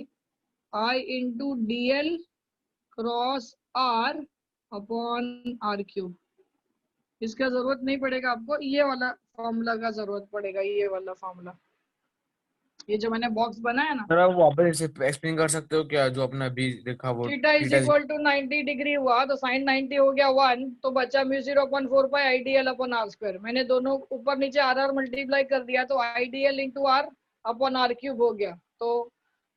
I into dl cross r upon r cube. इसका जरूरत नहीं पड़ेगा आपको, ये वाला फॉर्मूला का जरूरत पड़ेगा, ये वाला फॉर्मूला, ये जो मैंने बॉक्स बनाया ना। सर आप वापस एक्सप्लेन कर सकते हो क्या जो आपने अभी देखा वो? Theta is equal to 90 degree हुआ तो साइन 90 हो गया 1, तो बचा μ0 upon 4 pi IDL upon R square. मैंने दोनों ऊपर नीचे आर आर मल्टीप्लाई कर दिया तो IDL into R upon R cube हो गया। तो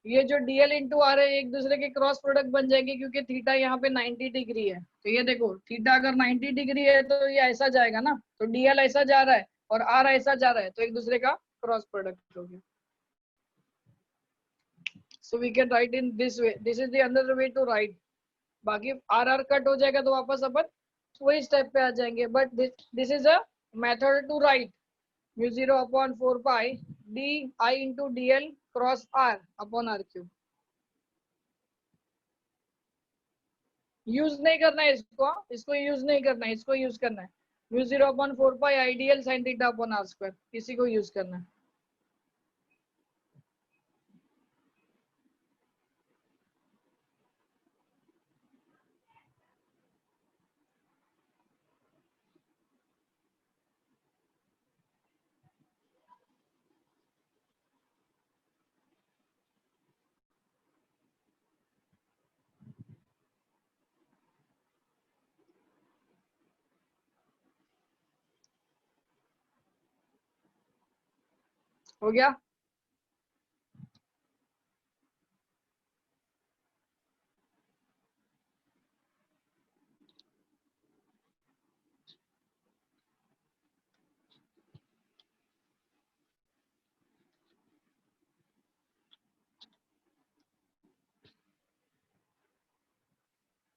ये जो डीएल इंटू आर है एक दूसरे के क्रॉस प्रोडक्ट बन जाएगी, क्योंकि थीटा यहाँ पे 90 डिग्री है। तो ये देखो थीटा अगर 90 डिग्री है तो ये ऐसा जाएगा ना, तो डीएल ऐसा जा रहा है और आर ऐसा जा रहा है, तो एक दूसरे का क्रॉस प्रोडक्ट हो गया। So we can write in this way. This is the another way to write. बाकी आर आर कट हो जाएगा तो वापस अपन वही स्टेप पे आ जाएंगे। But this is a method to write μ0 upon 4 pi D I into D L cross R upon R cube. Use नहीं करना है इसको यूज नहीं करना है, इसको यूज करना है μ0 upon 4 pi I D L sine theta upon R square, इसी को यूज करना है। हो गया?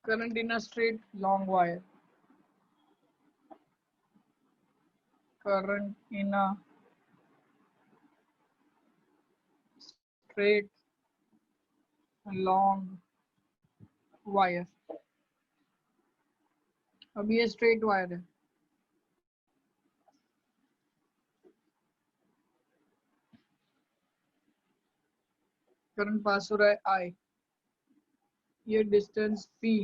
Current in a straight long wire. Current in a straight long wire. अब ये स्ट्रेट वायर है, करंट पास हो रहा है I, ये डिस्टेंस P,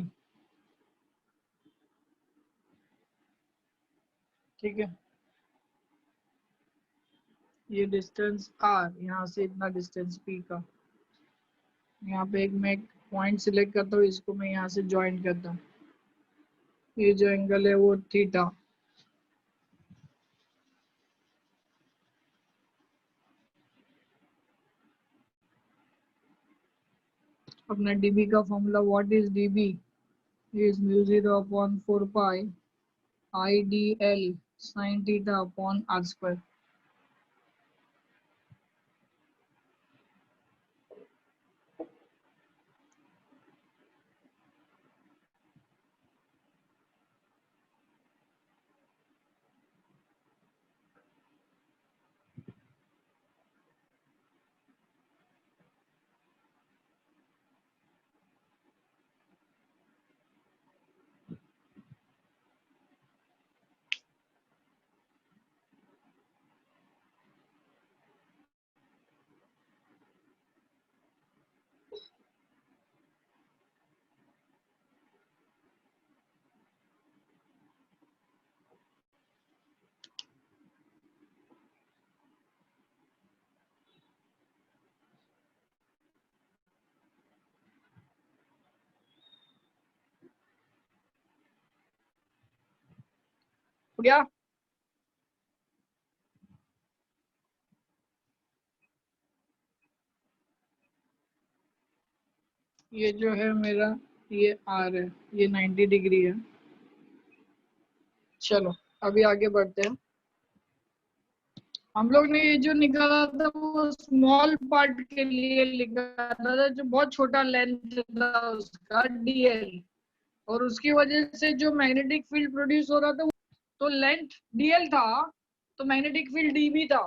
ठीक है, ये डिस्टेंस R, यहाँ से इतना डिस्टेंस P का, यहाँ पे एक मैं पॉइंट सिलेक्ट करता हूँ, इसको मैं यहाँ से ज्वाइन करता हूँ, ये जो एंगल है वो थीटा, अपना dB का formula, what is dB is mu 0/4 pi IDL sin theta upon R square. हो गया? ये जो है मेरा, ये R है, ये 90 डिग्री है। चलो अभी आगे बढ़ते हैं। हम लोग ने ये जो निकाला था वो स्मॉल पार्ट के लिए निकाला था, जो बहुत छोटा लेंथ था उसका DL, और उसकी वजह से जो मैग्नेटिक फील्ड प्रोड्यूस हो रहा था तो लेंथ DL था तो मैग्नेटिक फील्ड DB था,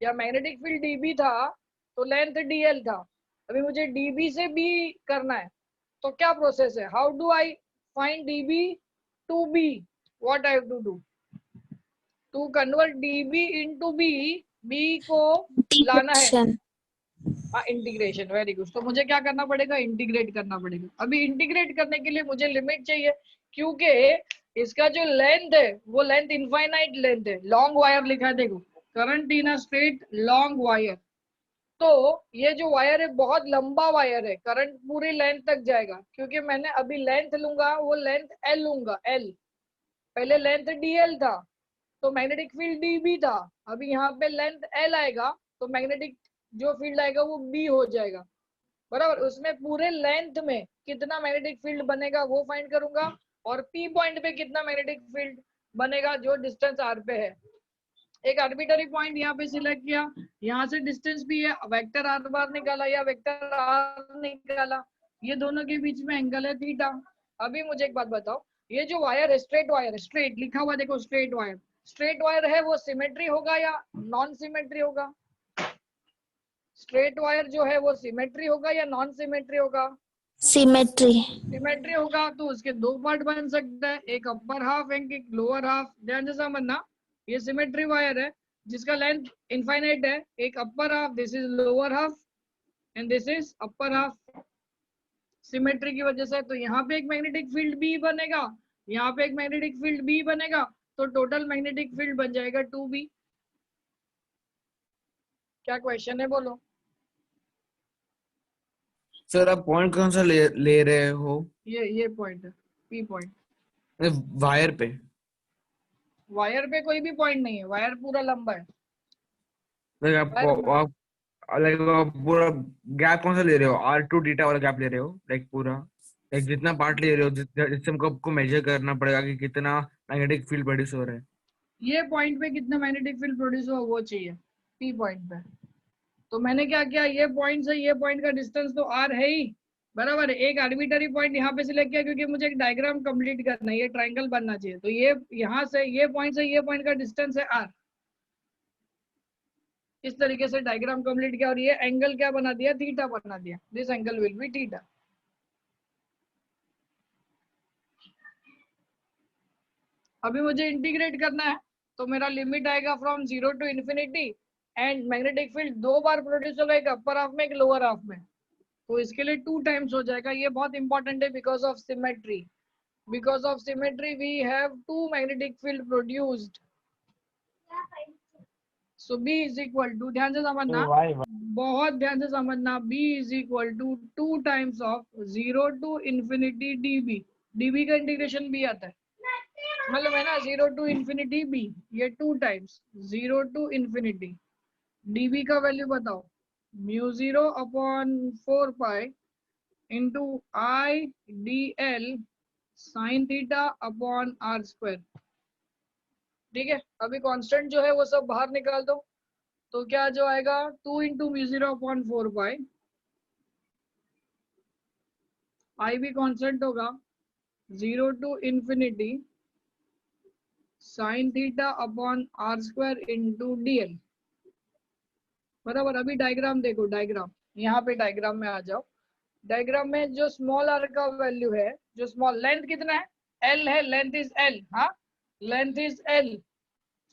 या मैग्नेटिक फील्ड DB था तो लेंथ DL था। अभी मुझे DB से B करना है, तो क्या प्रोसेस है? How do I find DB to B? What I have to do to convert DB into B? B को लाना है इंटीग्रेशन, वेरी गुड। तो मुझे क्या करना पड़ेगा? इंटीग्रेट करना पड़ेगा। अभी इंटीग्रेट करने के लिए मुझे लिमिट चाहिए, क्योंकि इसका जो लेंथ है वो लेंथ इनफाइनाइट लेंथ है, लॉन्ग वायर लिखा है, देखो current in a straight long wire. तो ये जो वायर है बहुत लंबा वायर है, करंट पूरी लेंथ तक जाएगा, क्योंकि मैंने अभी लेंथ लूंगा वो लेंथ L लूंगा, L। पहले लेंथ DL था तो मैग्नेटिक फील्ड DB था, अभी यहाँ पे लेंथ L आएगा तो मैग्नेटिक जो फील्ड आएगा वो B हो जाएगा, बराबर। उसमें पूरे लेंथ में कितना मैग्नेटिक फील्ड बनेगा वो फाइंड करूंगा, और P पॉइंट पे कितना मैग्नेटिक फील्ड बनेगा जो डिस्टेंस R पे है। एक आर्बिट्ररी पॉइंट यहाँ पे सिलेक्ट किया, यहाँ से डिस्टेंस भी है, वेक्टर R बार निकाला या वेक्टर R निकाला, ये दोनों के बीच में एंगल है थीटा। अभी मुझे एक बात बताओ, ये जो वायर है स्ट्रेट वायर है, स्ट्रेट लिखा हुआ देखो, स्ट्रेट वायर, स्ट्रेट वायर है वो सिमेट्री होगा या नॉन सिमेट्री होगा? स्ट्रेट वायर जो है वो सिमेट्री होगा या नॉन सिमेट्री होगा? सिमेट्री। सिमेट्री होगा तो उसके दो पार्ट बन सकता है, एक अपर हाफ एक लोअर हाफ। ध्यान से समझना, ये सिमेट्री वायर है जिसका लेंथ इनफाइनाइट है, एक upper half, this is lower half and this is upper half. Symmetry की वजह से तो यहाँ पे एक मैग्नेटिक फील्ड B बनेगा, यहाँ पे एक मैग्नेटिक फील्ड B बनेगा, तो टोटल मैग्नेटिक फील्ड बन जाएगा 2B। क्या क्वेश्चन है बोलो? सर आप पॉइंट कौन सा ले रहे हो? ये पॉइंट है, P पॉइंट। वायर पे? वायर पे कोई भी पॉइंट नहीं है, वायर पूरा लंबा है। लाइक आप लाइक आप पूरा गैप कौन सा ले रहे हो, R2 डीटा वाला गैप ले रहे हो, लाइक पूरा लाइक जितना पार्ट ले रहे हो जिससे हमको आपको मेजर करना पड़ेगा कि कितना मैग्नेटिक फील्ड प्रोड्यूस हो रहा है। ये पॉइंट पे कितना मैग्नेटिक फील्ड प्रोड्यूस हो वो चाहिए P पॉइंट पे। तो मैंने क्या किया, ये पॉइंट से ये पॉइंट का डिस्टेंस तो R है ही, बराबर है। एक आर्बिटरी पॉइंट यहाँ पे सिलेक्ट किया क्योंकि मुझे एक डायग्राम कंप्लीट करना है, ये ट्रायंगल बनना चाहिए। तो ये यहाँ से ये पॉइंट का डिस्टेंस है R। इस तरीके से डायग्राम कंप्लीट किया और ये एंगल क्या बना दिया, थीटा बना दिया। This angle will be theta. अभी मुझे इंटीग्रेट करना है, तो मेरा लिमिट आएगा from 0 to infinity and magnetic field 2 बार प्रोड्यूस होगा, एक अपर हाफ में एक लोअर हाफ में। तो इसके लिए 2 टाइम्स हो जाएगा। ये बहुत इंपॉर्टेंट है because of symmetry. Because of symmetry we have 2 magnetic field produced. So B is equal to, ध्यान से समझना, बहुत ध्यान से समझना, B is equal to 2 times of 0 to infinity dB। dB का इंटीग्रेशन भी आता है, मतलब है ना 0 टू इन्फिनिटी B, ये 2 टाइम्स 0 टू इन्फिनिटी। dB का वैल्यू बताओ, μ0 upon 4 pi into I dl sine theta upon R square. ठीक है, अभी कांस्टेंट जो है वो सब बाहर निकाल दो, तो क्या जो आएगा 2 इंटू μ0 अपॉन 4 पाई, I भी कांस्टेंट होगा 0 to infinity sine theta upon R square into dl, बराबर। अभी डायग्राम देखो, डायग्राम यहाँ पे डायग्राम में आ जाओ। डायग्राम में जो स्मॉल r का वैल्यू है, जो स्मॉल लेंथ कितना है, l है, लेंथ इज l, हाँ length is l।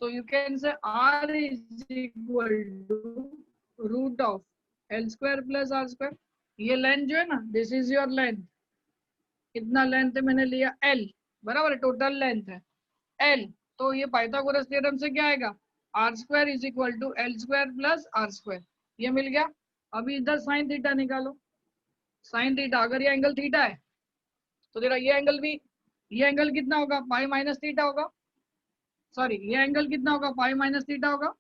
So you can say R is equal to root of L square plus R square। ये लेंथ जो है ना, दिस इज योर लेंथ। कितना लेंथ है मैंने लिया L, बराबर है, टोटल लेंथ है L। तो ये पाइथागोरस थ्योरम से क्या आएगा, R square is equal to L square plus R square, ये मिल गया। अभी इधर साइन थीटा निकालो। साइन थीटा, अगर ये एंगल थीटा है तो तेरा ये एंगल भी, ये एंगल कितना होगा, पाई माइनस थीटा होगा। सॉरी, ये एंगल कितना होगा, पाई माइनस थीटा होगा।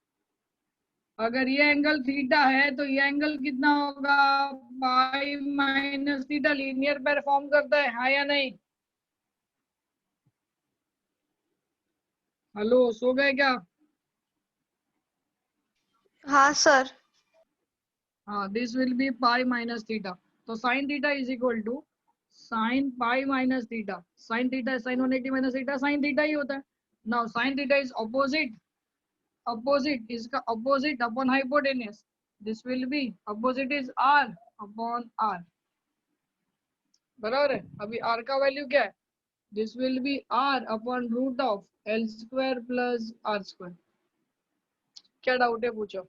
अगर ये एंगल थीटा है तो ये एंगल कितना होगा, पाई minus theta. Linear pair form करता है, हाँ या नहीं? हेलो, सो गए क्या? हाँ सर। हाँ, this will be pi minus theta. तो sine theta is equal to sine pi minus theta. Sine theta sine 180 minus theta sine theta ही होता है। Now sine theta is opposite, opposite इसका opposite upon hypotenuse, this will be opposite is r upon r, बराबर है। अभी r का वैल्यू क्या है, this will be r upon root of l square plus r square। क्या डाउट है पूछो।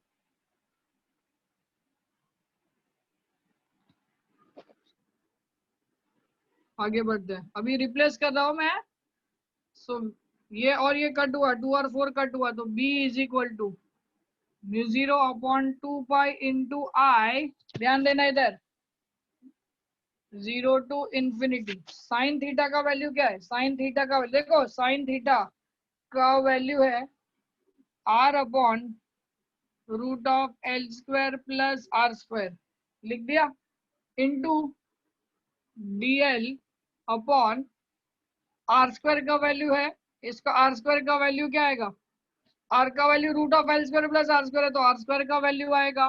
आगे बढ़ते हैं, अभी रिप्लेस कर रहा हूं मैं। सो ये और ये कट हुआ, 2 और 4 कट हुआ, तो b is equal to μ0 upon 2 pi into I, ध्यान देना इधर, 0 टू इन्फिनिटी। साइन थीटा का वैल्यू क्या है, साइन थीटा का देखो, साइन थीटा का वैल्यू है r upon root of L square plus R square, लिख दिया, into dl upon R square का वैल्यू है, इसका आर स्क्वायर का वैल्यू क्या आएगा, आर का value root of L square plus R square है, तो आर स्क्वायर का वैल्यू आएगा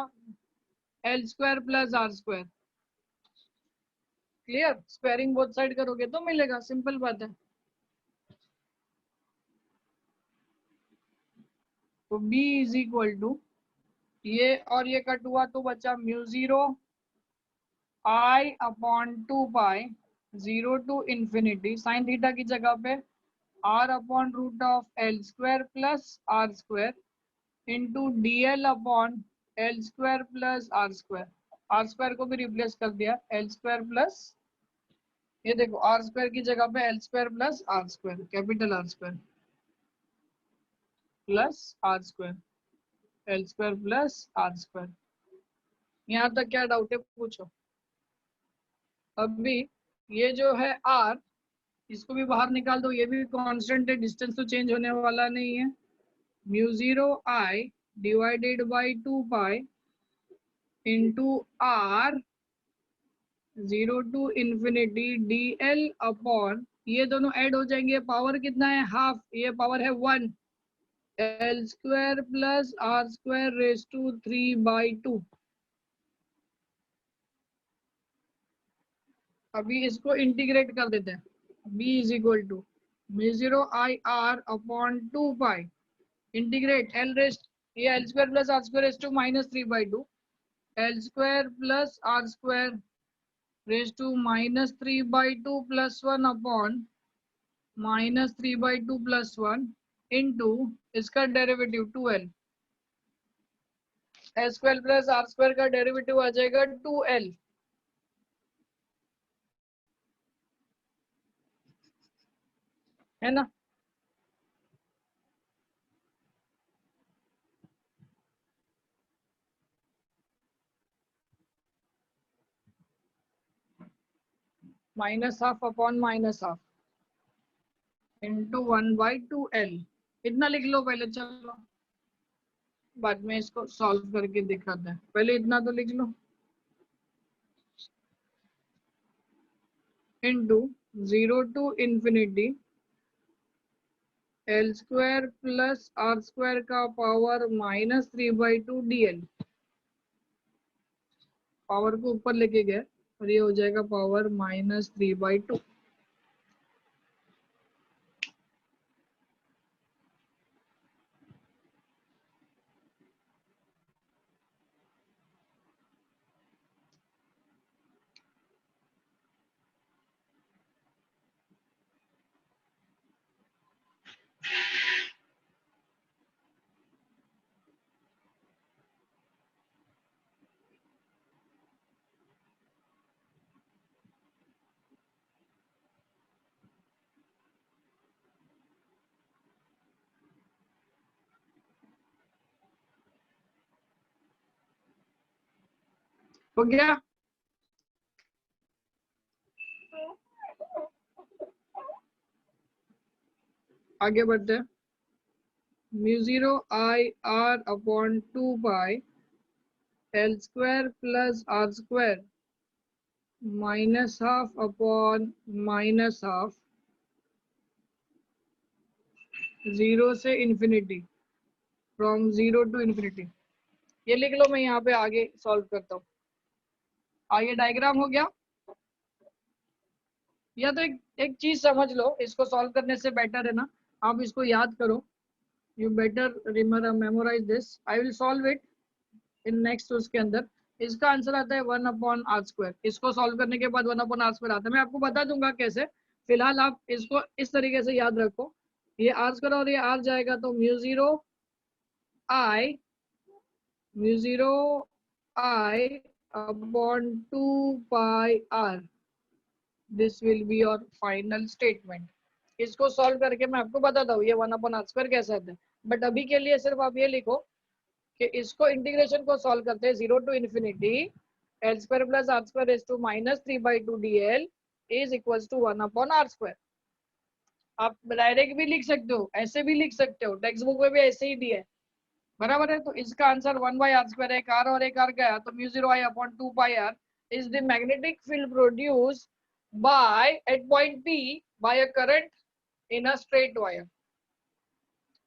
L square plus R square. Clear, squaring both side करोगे तो मिलेगा, सिंपल बात है। तो b इज इक्वल टू, ये और ये कट हुआ तो बचा μ0 I upon 2 pi 0 to infinity sine theta की जगह पे r upon root of L square plus R square into dl upon L square plus R square. R square को भी रिप्लेस कर दिया, एल स्क्वायर प्लस, ये देखो आर स्क्वायर की जगह पे L square plus R square, capital R square plus R square, L square plus R square. यहाँ तक क्या डाउट है पूछो। अभी ये जो है r, इसको भी बाहर निकाल दो, ये भी कांस्टेंट है, डिस्टेंस तो चेंज होने वाला नहीं है। μ0 I divided by 2 pi into R 0 to infinity dl upon, ये दोनों ऐड हो जाएंगे, पावर कितना है हाफ, ये पावर है 1, L square plus R square raise to 3/2। अभी इसको इंटीग्रेट कर देते हैं, b is equal to mu 0 ir upon 2 pi integrate L rest, ये L square plus R square raise to -3/2, L square plus R square raise to -3/2 plus 1 upon -3/2 plus 1 into इसका derivative 2l, L square plus R square का डेरिवेटिव आ जाएगा 2l, है ना। -½ अपॉन -½ इंटू 1/2l, इतना लिख लो पहले, चलो बाद में इसको सॉल्व करके दिखाते हैं, पहले इतना तो लिख लो, into 0 to infinity L square plus R square का पावर -3/2 dl, पावर को ऊपर लेके गए और ये हो जाएगा पावर -3/2। हो गया, आगे बढ़ते हैं, mu 0 ir upon 2 pi L square plus R square -½ upon -½ 0 से इन्फिनिटी, फ्रॉम 0 टू इन्फिनिटी, ये लिख लो, मैं यहाँ पे आगे सॉल्व करता हूँ। आगे डायग्राम हो गया, या तो एक चीज समझ लो, इसको सॉल्व करने से बेटर है ना, आप इसको याद करो, you better memorise this, I will solve it in next, उसके अंदर इसका आंसर आता है 1/r², इसको सॉल्व करने के बाद 1/r² आता है, मैं आपको बता दूंगा कैसे, फिलहाल आप इसको इस तरीके से याद रखो, ये r² और ये r जाएगा तो mu 0 I upon 2 pi r, this will be your final statement. इसको सॉल्व करके मैं आपको बताता हूँ ये 1/r² कैसे आता है, बट अभी के लिए सिर्फ आप ये लिखो कि इसको इंटीग्रेशन को सॉल्व करते हैं 0 to infinity L square plus R square raise to -3/2 dl is equals to 1/r²। आप डायरेक्ट भी लिख सकते हो, ऐसे भी लिख सकते हो, टेक्स्ट बुक में भी ऐसे ही दिया है, बराबर है। तो इसका आंसर 1/r², एक r और एक r गया तो mu 0 I upon 2 pi r is the magnetic field produced by at point P by a current in a straight wire.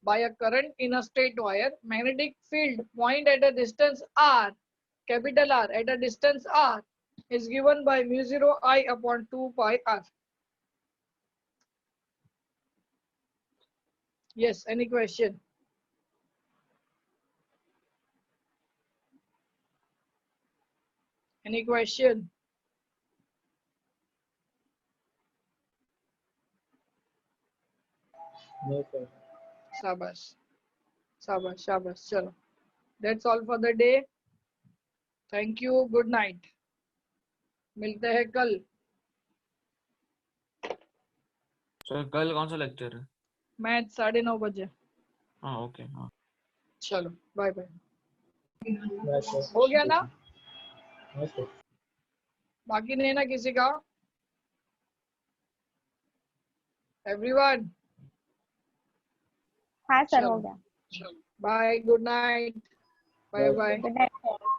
By a current in a straight wire, magnetic field point at a distance r, capital R, at a distance r is given by mu 0 I upon 2 pi r. Yes, any question? Any question? No, sir. शाबाश शाबाश शाबाश, चलो, that's all for the day. Thank you, good night. मिलते हैं कल। सर कल कौन सा लेक्चर है? मैथ 9:30 बजे। हाँ ओके, हाँ चलो बाय बाय। Yes, sir. हो गया ना? Yes, sir. बाकी नहीं ना किसी का? एवरीवन? हाँ सर, हो चलो गया। चलो bye, good night, bye bye. Good night, sir.